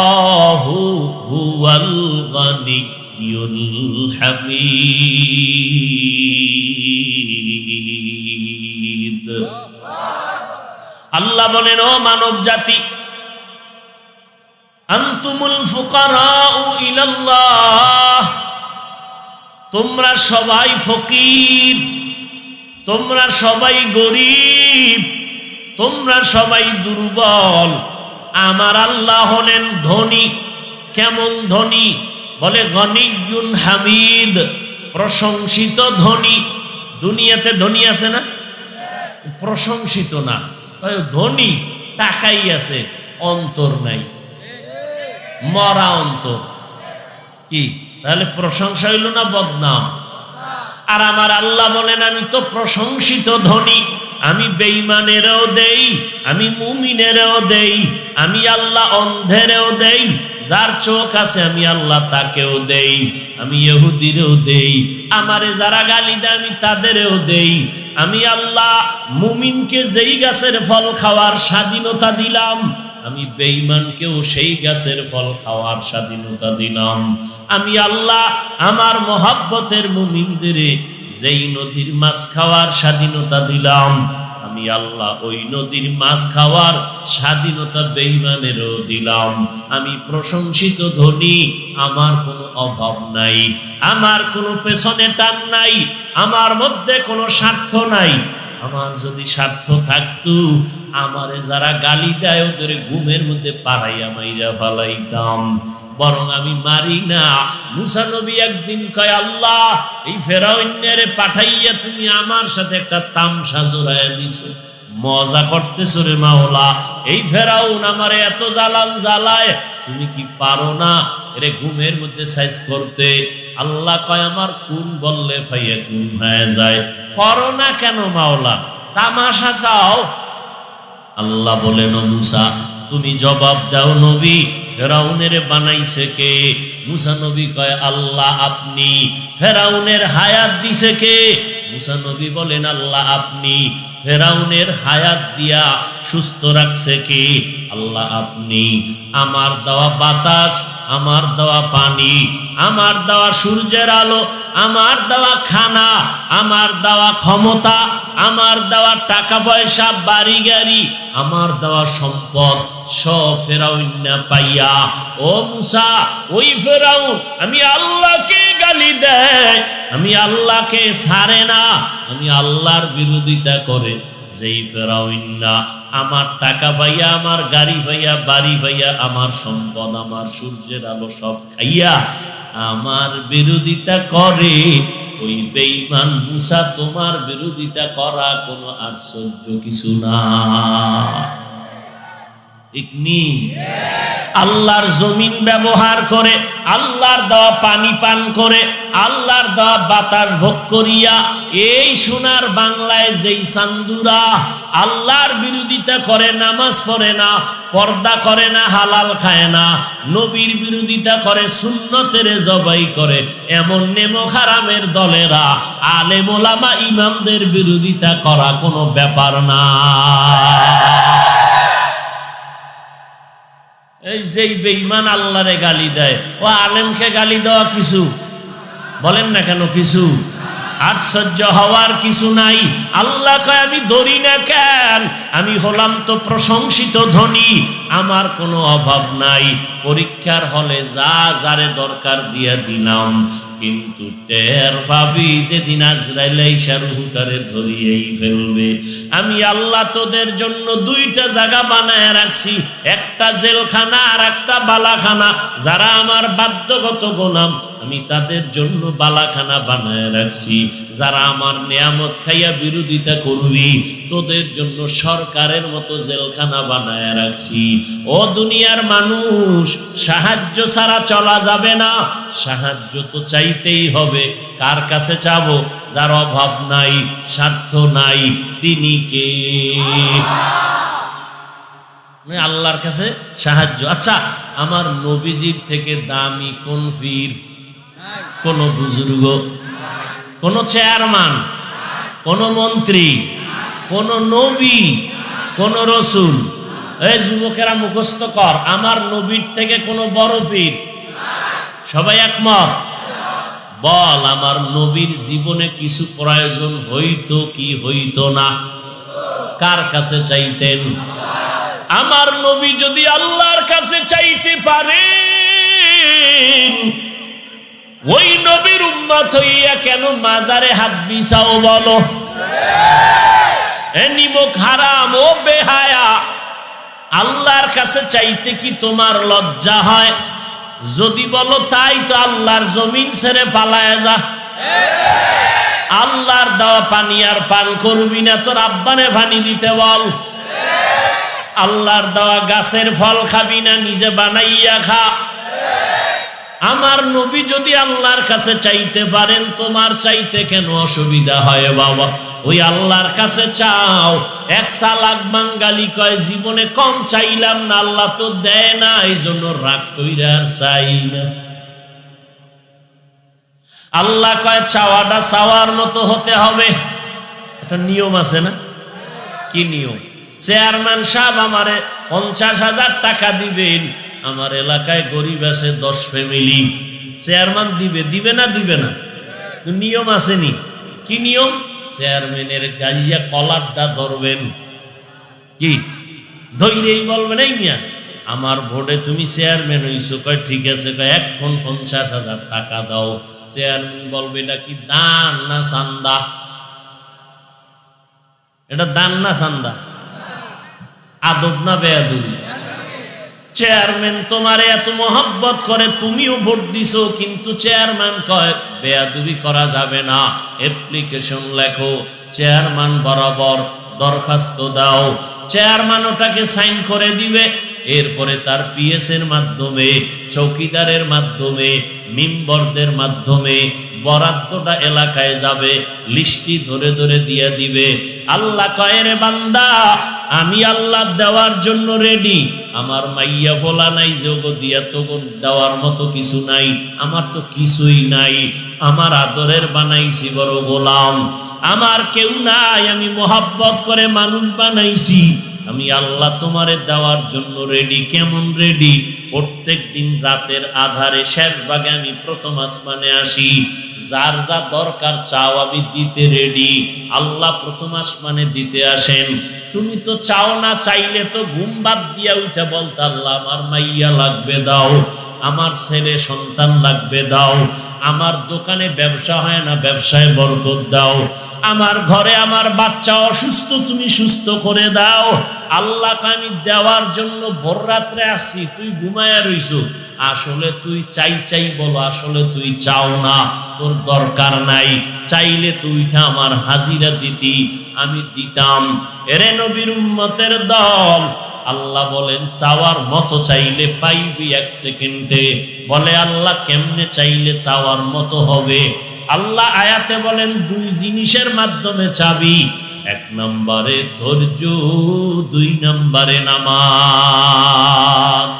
হুয়াল গানিয়্যুল হামিদ। আল্লাহ বলেন, ও মানব জাতি, আনতুমুল ফুকারাউ ইলাল্লাহ, তোমরা সবাই ফকির, তোমরা সবাই গরিব, তোমরা সবাই দুর্বল। আমার আল্লাহ হলেন ধনী। কেমন ধনী? বলে গনিয়্যুন হামিদ, প্রশংসিত ধনী। দুনিয়াতে ধনী আছে না? প্রশংসিত না, ধনী, টাকাই আছে, অন্তর নাই, মরা অন্তর। কি তাহলে প্রশংসা হইল না বদনাম? আর আমার আল্লাহ বলেন, আমি তো প্রশংসিত ধনী, আমি বেঈমানেরও দেই, আমি মুমিনেরও দেই, আমি আল্লাহ অন্ধেরও দেই, যার চোখ আছে আমি আল্লাহ তাকেও দেই, আমি ইহুদিরও দেই, আমারে যারা গালি দেয় আমি তাদেরও দেই। আমি আল্লাহ মুমিনকে যেই গাছের ফল খাওয়ার স্বাধীনতা দিলাম, আমি বেঈমানকেও সেই গাছের ফল খাওয়ার স্বাধীনতা দিলাম। আমি আল্লাহ আমার মহব্বতের মুমিনদের যেই নদীর মাছ খাওয়ার স্বাধীনতা দিলাম, আমি আল্লাহ ওই নদীর মাছ খাওয়ার স্বাধীনতা বেঈমানেরও দিলাম। আমি প্রশংসিত ধনী, আমার কোনো অভাব নাই, আমার কোনো পেছনে টান নাই, আমার মধ্যে কোনো স্বার্থ নাই। আমার যদি স্বার্থ থাকতো, আমারে যারা গালি দেয় ওদের ঘুমের মধ্যে পাড়াইয়া মাইরা ফালাইতাম, বরং আমি মারি না। মুসা নবী একদিন কয়, আল্লাহ, এই ফেরাউনের পাঠাইয়া তুমি আমার সাথে একটা তামসা জোড়াইয়া দিছো, মজা করতেছো রে মাওলা। এই ফেরাউন আমারে এত জ্বালায়, তুমি কি পারো না এরে ঘুমের মধ্যে সাইজ করতে? আল্লাহ কয়, আমার কোন বললে ফাইয়া ঘুম হয়ে যায়, করো না কেন মাওলা, তামাশা চাও? আল্লাহ বলেন, ও মুসা, তুমি জবাব দাও, নবী, ফেরাউনের বানাইছে কে? মুসা নবী কয়, আল্লাহ আপনি। ফেরাউনের হায়াত দিছে কে? মুসা নবী বলেন, আল্লাহ আপনি। ফেরাউনের হায়াত দিয়া সুস্থ রাখছে কে? আল্লাহ আপনি। আমার দেওয়া বাতাস, আমার দেওয়া পানি, আমার দেওয়া সূর্যের আলো, আমার দেওয়া খানা, আমার দেওয়া ক্ষমতা, আমার দেওয়া টাকা পয়সা, বাড়ি গাড়ি, আমার দেওয়া সম্পদ সব ফেরাউন না পাইয়া, ও মুসা, ওই ফেরাউন আমি আল্লাহকে গালি দেয়, আমি আল্লাহকে ছাড়ে না, আমি আল্লাহর বিরোধিতা করে। যেই ফেরাউন না আমার টাকা পাইয়া, আমার গাড়ি পাইয়া, বাড়ি পাইয়া, আমার সম্পদ, আমার সূর্যের আলো সব খাইয়া আমার বিরোধিতা করে, ওই বেঈমান মুসা তোমার বিরোধিতা করা কোনো আশ্চর্য কিছু না। ঠিক নি? আল্লাহর জমিন ব্যবহার করে, আল্লাহর দেওয়া পানি পান করে, আল্লাহর দেওয়া বাতাস ভোগ করিয়া এই সোনার বাংলায় যেই চান্দুরা আল্লাহর বিরোধিতা করে, নামাজ পড়ে না, পর্দা করে না, হালাল খায় না, নবীর বিরোধিতা করে, সুন্নতের জবাই করে, এমন নেমো হারামের দলেরা আলেম ওলামা ইমামদের বিরোধিতা করা কোনো ব্যাপার না। এই যেই বেঈমান আল্লাহরে গালি দেয়, ও আলেমকে গালি দেওয়া কিছু? বলেন না কেন কিছু? আশ্চর্য হওয়ার কিছু নাই। আল্লাহ কয়, আমি ধরি না কেন? আমি হলাম তো প্রশংসিত ধনী, আমার কোনো অভাব নাই। পরীক্ষার হলে যা যারে দরকার দিয়া দিলাম, কিন্তু টের পাবি যেদিন আজরাইল আইসা রূহটারে ধরিয়েই ফেলবে। আমি আল্লাহ তোদের জন্য দুইটা জায়গা বানায় রাখছি, একটা জেলখানা আর একটা বালাখানা। যারা আমার বাধ্যগত গোলাম আমি তাদের জন্য বালাখানা বানায় রাখছি। যারা আমার নিয়ামত খাইয়া বিরোধিতা করবি তোদের জন্য সরকারের মতো জেলখানা বানায় রাখছি। ও দুনিয়ার মানুষ, সাহায্য ছাড়া চলা যাবে না, সাহায্য তো চাইতেই হবে। কার কাছে চাবো? যার অভাব নাই, স্বার্থ নাই, তিনি কে? আল্লাহর কাছে সাহায্য। আচ্ছা, আমার নবীজির থেকে দামি কোন পীর, কোন বুজুর্গ, কোন চেয়ারম্যান, কোন মন্ত্রী, কোন নবী, কোন রসুল? এই যুবকেরা মুখস্থ কর, আমার নবীর থেকে কোন বড় পীর? সবাই একমত? বল, আমার নবীর জীবনে কিছু প্রয়োজন হইতো কি হইতো না? কার কাছে চাইতেন? আমার নবী যদি আল্লাহর কাছে চাইতে পারেন, ওই নবীর উম্মত হইয়া কেন মাজারে হাত বিছাও বলো? এ নিমক হারাম ও বেহায়া, আল্লাহর কাছে চাইতে কি তোমার লজ্জা হয়? যদি বলো তাই তো আল্লাহর জমিন ছেড়ে পালায়া যা। আল্লাহর দেওয়া পানি আর পান করবি না, তোর আব্বানে পানি দিতে বল। আল্লাহর দেওয়া গাছের ফল খাবি না, নিজে বানাইয়া খা। আমার নবী যদি আল্লাহর কাছে চাইতে পারেন, তোমার চাইতে কেন অসুবিধা হয় বাবা? ওই আল্লাহর কাছে চাও। এক চালাক বাঙালি কয় জীবনে কম চাইলাম না, আল্লাহ তো দেয় না, এই জন্য রাগ কইরা আর চাই না। আল্লাহ কয় চাওয়াটা চাওয়ার মতো হতে হবে। একটা নিয়ম আছে না? কি নিয়ম? চেয়ারম্যান সাহেব আমারে 50,000 টাকা দিবেন, আমার এলাকায় গরিব আছে 10 ফ্যামিলি, চেয়ারম্যান দিবে, দিবে না? দিবে না? নিয়ম আসেনি? কি নিয়ম? চেয়ারম্যানের গাইয়া কলারটা ধরবেন, কি ধৈরেই বলবেন, এই মিয়া আমার ভোটে তুমি চেয়ারম্যান হইছো। কয় ঠিক আছে। কয় এখন 50,000 টাকা দাও। চেয়ারম্যান বলবে এটা কি দান না চান্দা? এটা দান না চান্দা? আদব না বেয়াদবি? চেয়ারম্যান তোমারে এত মহব্বত করে, তুমিও ভোট দিছো, কিন্তু চেয়ারম্যান কয় বেয়াদবি করা যাবে না, অ্যাপ্লিকেশন লেখো, চেয়ারম্যান বরাবর দরখাস্ত দাও। চেয়ারম্যান ওটাকে সাইন করে দিবে। এরপরে তার পিএস এর মাধ্যমে, চৌকিদারের মাধ্যমে, মেম্বারদের মাধ্যমে বরাদ্দটা এলাকায় যাবে, লিস্টি ধরে ধরে দিয়ে দিবে। আল্লাহ কয় রে বান্দা, আমি আল্লাহ দেওয়ার জন্য রেডি। আমার মাইয়া বলা নাই যে ওগো দিয়া তো দেওয়ার মতো কিছু নাই, আমার তো কিছুই নাই, আমার আদরের বানাইছি বড় গোলাম, আমার কেউ নাই, আমি মোহাব্বত করে মানুষ বানাইছি, আমি আল্লাহ তোমারে দেওয়ার জন্য রেডি। কেমন রেডি? প্রত্যেক দিন রাতের আধারে শেষ ভাগে আমি প্রথম আসমানে আসি, যার যা দরকার চাও আমি দিতে রেডি। আল্লাহ প্রথম আসমানে দিতে আসেন। তুমি তো চাও না, চাইলে তো ঘুম বাদ দিয়া উঠে বলতে আল্লাহ আমার মাইয়া লাগবে দাও, আমার ছেলে সন্তান লাগবে দাও, আমার দোকানে ব্যবসা হয় না ব্যবসায় বরকত দাও, আমার ঘরে আমার বাচ্চা অসুস্থ তুমি সুস্থ করে দাও। আল্লাহকে আমি দেওয়ার জন্য ভোর রাত্রে আসছি, তুই ঘুমায়া রইছো। আসলে তুই চাই চাই বলো, আসলে তুই চাও না, তোর দরকার নাই। চাইলে তুইটা আমার হাজিরা দিতি, আমি দিতাম। এরে নবীর উম্মতের দল, আল্লাহ বলেন চাওয়ার মতো চাইলে পাইবি 1 সেকেন্ডে। বলে আল্লাহ কেমনে চাইলে চাওয়ার মতো হবে? আল্লাহ আয়াতে বলেন 2 জিনিসের মাধ্যমে চাবি। 1 নম্বরে ধৈর্য, 2 নম্বরে নামাজ।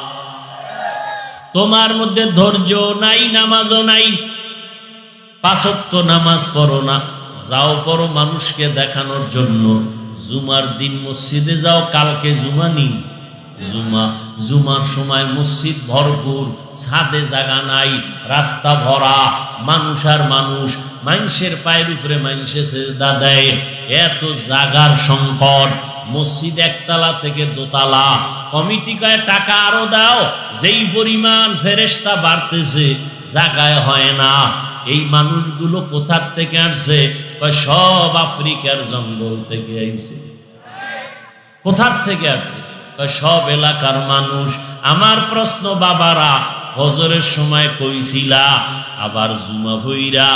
তোমার মধ্যে ধৈর্য নাই, নামাজও নাই, 5 ওয়াক্ত নামাজ পড়ো না, যাও পড়ো মানুষকে দেখানোর জন্য। জুমার দিন মসজিদে যাও, কালকে জুমা নি, জুমার সময় মসজিদ ভরপুর, ছাদে জায়গা নাই, রাস্তা ভরা মানুষ আর মানুষ, মানুষের পায়ের উপরে মানুষে সেজদা দেয়, এত জাগার সংকট। মসজিদ 1 তলা থেকে 2 তলা। কমিটি কয় টাকা আরো দাও, যেই পরিমাণ ফেরেশতা বাড়তেছে জায়গায় হয় না। এই মানুষগুলো কোথার থেকে আসছে? সব আফ্রিকার জঙ্গল থেকে আইছে। কোথার থেকে আসছে? সব এলাকার মানুষ। আমার প্রশ্ন বাবারা, ফজরের সময় কইছিলা, আবার জুমা হইরা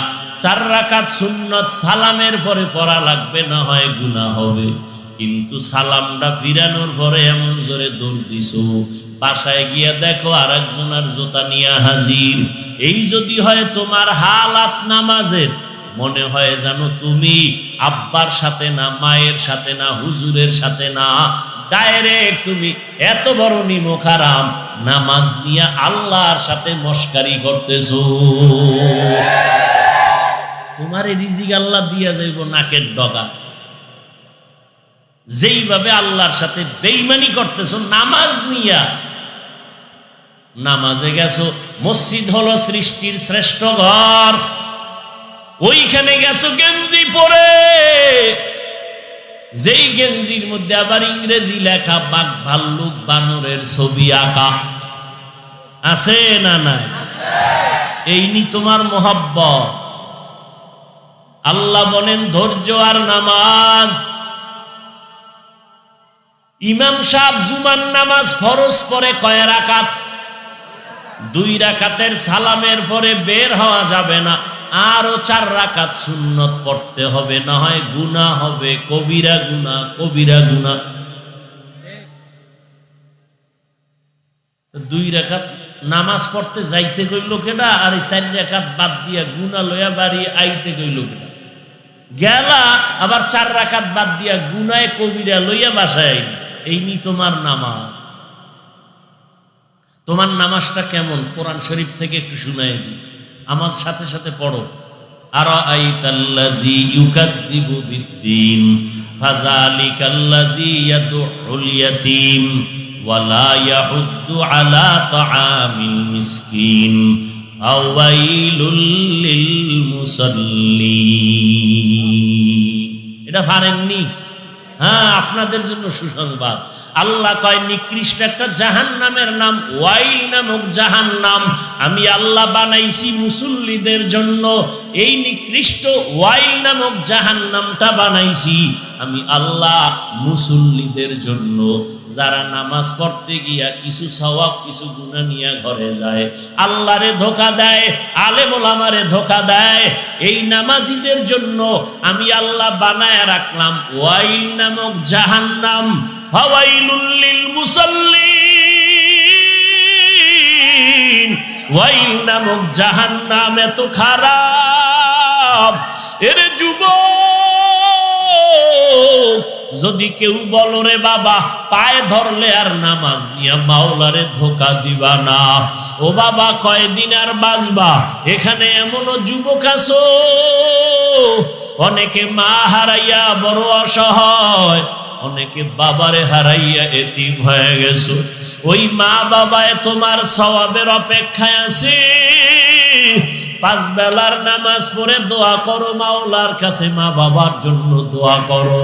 4 রাকাত সুন্নত সালামের পরে পড়া লাগবে, না হয় গুনাহ হবে। কিন্তু সালামটা ফিরানোর পরে এমন জোরে দৌড় দিছো, বাসায় গিয়া দেখো আরেকজনের জোতা নিয়ে হাজির। এই যদি হয় তোমার হালাত নামাজের, মনে হয় জানো তুমি আব্বার সাথে না, মায়ের সাথে না, হুজুরের সাথে না, ডাইরেক্ট তুমি এত বড় নিমখারাম নামাজ নিয়ে আল্লাহর সাথে মস্কারি করতেছো। তোমার রিজিক আল্লাহ দিয়া যাইব নাকের ডগা। যেইভাবে আল্লাহর সাথে বেঈমানি করতেছো নামাজ নিয়া। নামাজে গেছো, মসজিদ হলো সৃষ্টির শ্রেষ্ঠ ঘর, ওইখানে গেছো গেঞ্জি পরে, যেই গেঞ্জির মধ্যে আবার ইংরেজি লেখা, বাঘ ভাল্লুক বানরের ছবি আঁকা আছে না নাই? এই নি তোমার মোহাব্বত। আল্লাহ বলেন ধৈর্য আর নামাজ। ইমাম সাহেব জুমার নামাজ ফরজ পড়ে কয় রাকাত? 2 রাকাতের সালামের পরে বের হওয়া যাবে না, আরো 4 রাকাত সুন্নত পড়তে হবে, না হয় গুনাহ হবে, কবিরা গুনাহ, কবিরা গুনাহ। 2 রাকাত নামাজ পড়তে যাইতে কইল কেডা, আর 4 রাকাত বাদ দিয়া গুনাহ লইয়া বাড়ি আইতে কইল কেডা? গেলা আবার 4 রাকাত বাদ দিয়া গুনায় কবিরা লইয়া বাসায় আইল। এই নি তোমার নামাজ। তোমার নামাজটা কেমন? কোরআন শরীফ থেকে একটু শুনাই দিই, আমার সাথে সাথে পড়ো। আরাআইতাল্লাযী ইউকাযযিবু বিদ্দীন ফাযালিকাল্লাযী ইয়াদউল ইয়াতীম ওয়া লা ইয়াহুদ্দু আলা তাআমিল মিসকিন ফাওয়াইলুল লিল মুসাল্লিন। এটা পারেননি? হ্যাঁ, আপনাদের জন্য সুসংবাদ। আল্লাহ কয় নিকৃষ্ট একটা জাহান্নামের নাম ওয়াইল নামক জাহান্নাম আমি আল্লাহ বানাইছি মুসল্লিদের জন্য। এই নিকৃষ্ট ওয়াইল নামক জাহান্নামটা বানাইছি আমি আল্লাহ মুসল্লিদের জন্য, যারা নামাজ পড়তে গিয়া কিছু সওয়াব কিছু গুনাহ নিয়ে ঘরে যায়, আল্লাহরে ধোঁকা দেয়, আলেম ওলামারে ধোঁকা দেয়। এই নামাজীদের জন্য আমি আল্লাহ বানায়া রাখলাম ওয়াইল নামক জাহান্নাম। ফাওয়াইলুল লিল মুসাল্লিন। ওয়াইল নামক জাহান্নাম এত খারাপ। এর যুবক, যদি কেউ বলো রে বাবা পায়ে ধরলে আর নামাজ নিয়া মাওলারে ধোকা দিবা না, ও বাবা কয়দিন আর বাঁচবা? এখানে এমনও যুবক আছো অনেকে মা হারাইয়া বড় অসহায়, অনেকে বাবারে হারাইয়া এতিম হয়ে গেছো। ওই মা বাবায় তোমার সওয়াবের অপেক্ষায় আছে। 5 বেলার নামাজ পড়ে দোয়া করো মাওলার কাছে, মা বাবার জন্য দোয়া করো।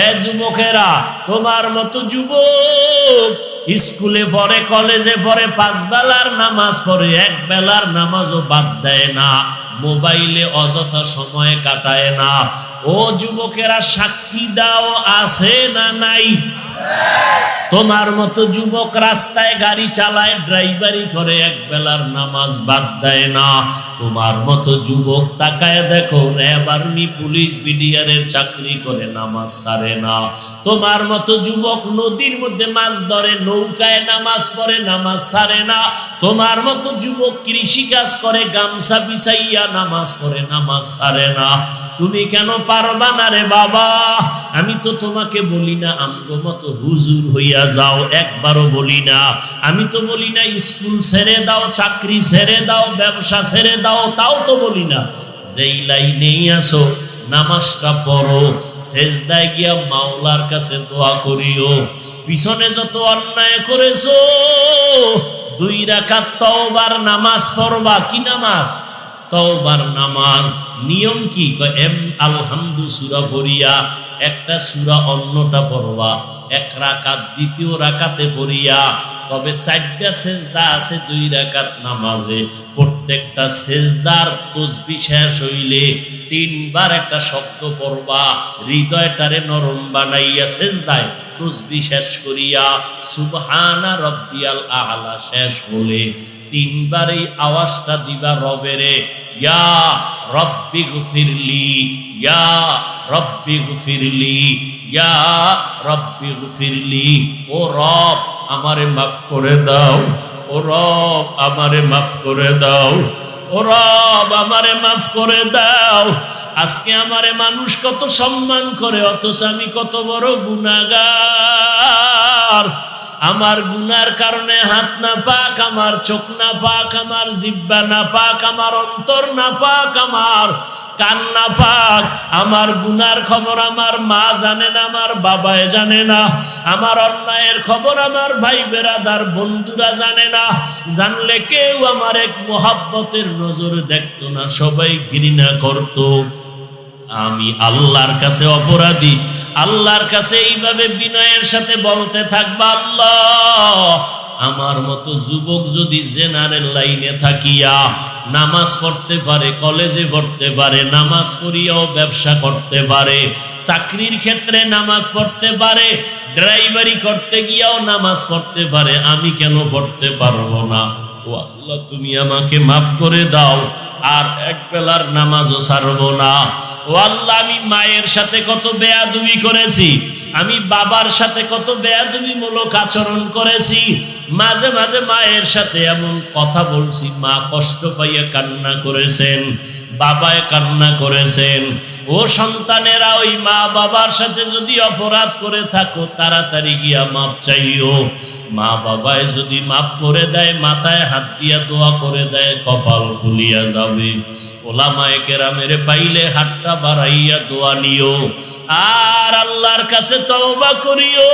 এ যুবকেরা, তোমার মতো যুবক স্কুলে পড়ে, কলেজে পড়ে, 5 বেলার নামাজ পড়ে, 1 বেলার নামাজও বাদ দেয় না, মোবাইলে অযথা সময় কাটায় না। ও যুবকেরা সাক্ষী দাও, আছে না নাই? তোমার মতো যুবক রাস্তায় গাড়ি চালায়, ড্রাইভারি করে, 1 বেলার নামাজ বাদ দেয় না। তোমার মতো যুবক তাকায় দেখো, র্যাব আর্মি পুলিশ বিডিআরের চাকরি করে, নামাজ ছাড়ে না। তোমার মতো যুবক নদীর মধ্যে মাছ ধরে, নৌকায় নামাজ পড়ে, নামাজ ছাড়ে না। তোমার মতো যুবক কৃষি কাজ করে, গামছা বিছাইয়া নামাজ পড়ে, নামাজ ছাড়ে না। তুমি কেন পারবা না রে বাবা? আমি তো তোমাকে বলি না আমগো মতো হুজুর হইয়া যাও, একবারও বলি না। আমি তো বলি না স্কুল ছেড়ে দাও, চাকরি ছেড়ে দাও, ব্যবসা ছেড়ে দাও, তাও তো বলি না। যেই লাইনেই আসো নামাজটা পড়ো, সেজদায় গিয়া মাওলার কাছে দোয়া করিও। পিছনে যত অন্যায় করেছো 2 রাকাত তওবার নামাজ পড়বা। কি নামাজ? তওবার নামাজ। নিয়ম কি? আলহামদু সূরা পড়িয়া একটা সূরা অন্যটা পড়বা, এক রাকাত দ্বিতীয় রাকাতে পড়িয়া, তবে 4টা সেজদা আছে 2 রাকাত নামাজে। প্রত্যেকটা সেজদার তাসবিহ শেষ হইলে 3 বার একটা শব্দ পড়বা, হৃদয়টারে নরম বানাইয়া সেজদায় তাসবিহ শেষ করিয়া সুবহানা রাব্বিয়াল আ'লা শেষ হলে 3 বার এই আওয়াজটা দিবা রবেরে, ইয়া রব্বি গফিরলি, ইয়া রব্বি গফিরলি, ইয়া রব্বি গফিরলি। ও রব আমারে মাফ করে দাও, ও রব আমারে মাফ করে দাও, ও রব আমারে মাফ করে দাও। আজকে আমারে মানুষ কত সম্মান করে, অথচ আমি কত বড় গুনাহগার। আমার গুনার কারণে হাত না পাক, আমার চোখ না পাক, আমার জিহ্বা না পাক, আমার অন্তর না পাক, আমার কান না পাক। আমার গুনার খবর আমার মা জানে না, আমার বাবাই জানে না। আমার অন্যায়ের খবর আমার ভাই বেরাদার বন্ধুরা জানে না। জানলে কেউ আমার এক মোহাব্বতের নজরে দেখতো না, সবাই ঘৃণা করত। আমি আল্লাহর কাছে অপরাধী। আল্লাহর কাছে এইভাবে বিনয়ের সাথে বলতে থাকবা, আল্লাহ আমার মতো যুবক যদি জেনারেল লাইনে থাকিয়া নামাজ পড়তে পারে, কলেজে পড়তে পারে, নামাজ পড়িয়াও ব্যবসা করতে পারে, চাকরির ক্ষেত্রে নামাজ পড়তে পারে, ড্রাইভারি করতে গিয়াও নামাজ পড়তে পারে, আমি কেন পড়তে পারবো না? ও আল্লাহ তুমি আমাকে মাফ করে দাও, আর এক বেলার নামাজও ছাড়বো না। ও আল্লাহ আমি মায়ের সাথে কত বেয়াদবি করেছি, আমি বাবার সাথে কত বেয়াদবিমূলক আচরণ করেছি। মাঝে মাঝে মায়ের সাথে এমন কথা বলছি, মা কষ্ট পাইয়া কান্না করেছেন, বাবায় কান্না করেছেন। ও সন্তানেরা, ওই মা বাবার সাথে যদি অপরাধ করে থাকো তাড়াতাড়ি গিয়া মাপ চাইও। মা বাবায় যদি মাপ করে দেয়, মাথায় হাত দিয়া দোয়া করে দেয়, কপাল খুলিয়া যাবে। ওলামায়ে কেরামের পাইলে হাতটা বাড়াইয়া দোয়া নিও, আর আল্লাহর কাছে তওবা করিও,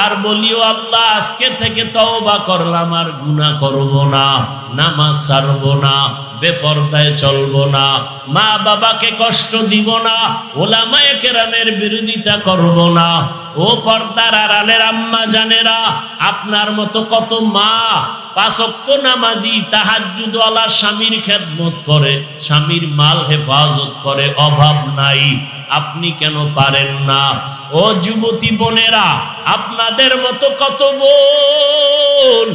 আর বলিও আল্লাহ আজকে থেকে তওবা করলাম, আর গুনাহ করব না, নামাজ ছাড়ব না, বেপরদায় চলবো না, মা বাবাকে কষ্ট দিব না, ওলামায়ে কেরামের বিরোধিতা করব না। ও পর্দার আড়ালের আম্মা জানেরা, আপনার মতো কত মা 5 ওয়াক্ত নামাজি, তাহাজ্জুদওয়ালা, স্বামীর খেদমত করে, স্বামীর মাল হেফাজত করে, অভাব নাই। আপনি কেন পারেন না? ও যুবতী বোনেরা, আপনাদের মতো কত বোন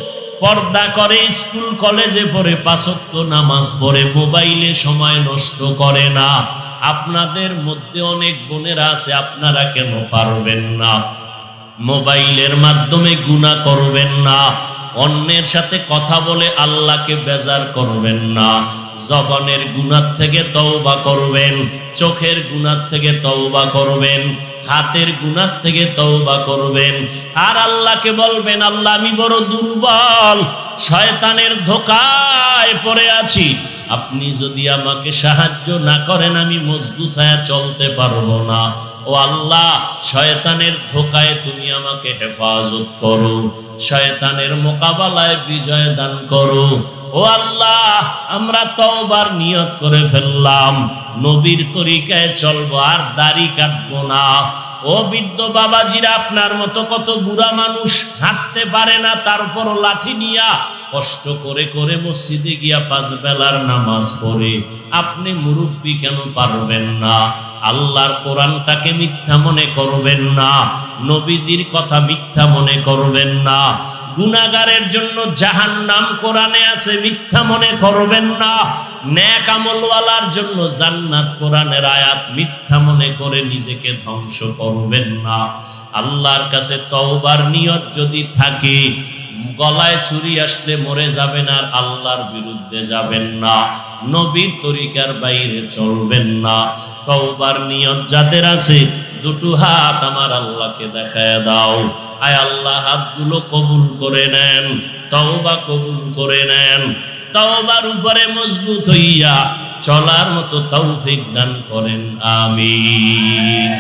পর্দা করে, স্কুল কলেজে পড়ে, 5 ওয়াক্ত নামাজ পড়ে, মোবাইলে সময় নষ্ট করে না। আপনাদের মধ্যে অনেক বোনেরা আছে, আপনারা কেন পারবেন না? মোবাইলের মাধ্যমে গুনাহ করবেন না, অন্যের সাথে কথা বলে আল্লাহকে বেজার করবেন না, জবানের গুনাহ থেকে তওবা করবেন, চোখের গুনাহ থেকে তওবা করবেন, হাতের গুনাহ থেকে তওবা করবেন, আর আল্লাহকে বলবেন, আল্লাহ আমি বড় দুর্বল, শয়তানের ধোঁকায় পড়ে আছি, আপনি যদি আমাকে সাহায্য না করেন আমি মজবুত হয়ে চলতে পারবো না। ও আল্লাহ, শয়তানের ধোঁকায় তুমি আমাকে হেফাজত করো, শয়তানের মোকাবেলায় বিজয় দান করো। ও আল্লাহ, আমরা তওবার নিয়ত করে ফেললাম, নবীর তরিকায় চলবো, আর দাড়ি কাটবো না। ও বৃদ্ধ বাবাজিরা, আপনার মতো কত বুড়া মানুষ হাঁটতে পারে না, তারপর লাঠি নিয়া কষ্ট করে করে মসজিদে গিয়া 5 বেলার নামাজ পড়ে। আপনি মুরব্বী কেন পারবেন না? আল্লাহর কোরআনটাকে মিথ্যা মনে করবেন না, নবীজির কথা মিথ্যা মনে করবেন না। গুনাহগারের জন্য জাহান্নাম কোরআনে আছে, মিথ্যা মনে করবেন না। নেক আমলওয়ালার জন্য জান্নাত কোরআনের আয়াত, মিথ্যা মনে করে নিজেকে ধ্বংস করবেন না। আল্লাহর কাছে তওবার নিয়ত যদি থাকে, গলায় ছুরি আসলে মরে যাবেন, আর আল্লাহর বিরুদ্ধে যাবেন না, নবীর তরিকার বাইরে চলবেন না। তওবার নিয়ত যাদের আছে, দুটো হাত আমার আল্লাহকে দেখায় দাও। আয় আল্লাহ, হাতগুলো কবুল করে নেন, তওবা কবুল করে নেন, তওবার উপরে মজবুত হইয়া চলার মতো তৌফিক দান করেন, আমিন।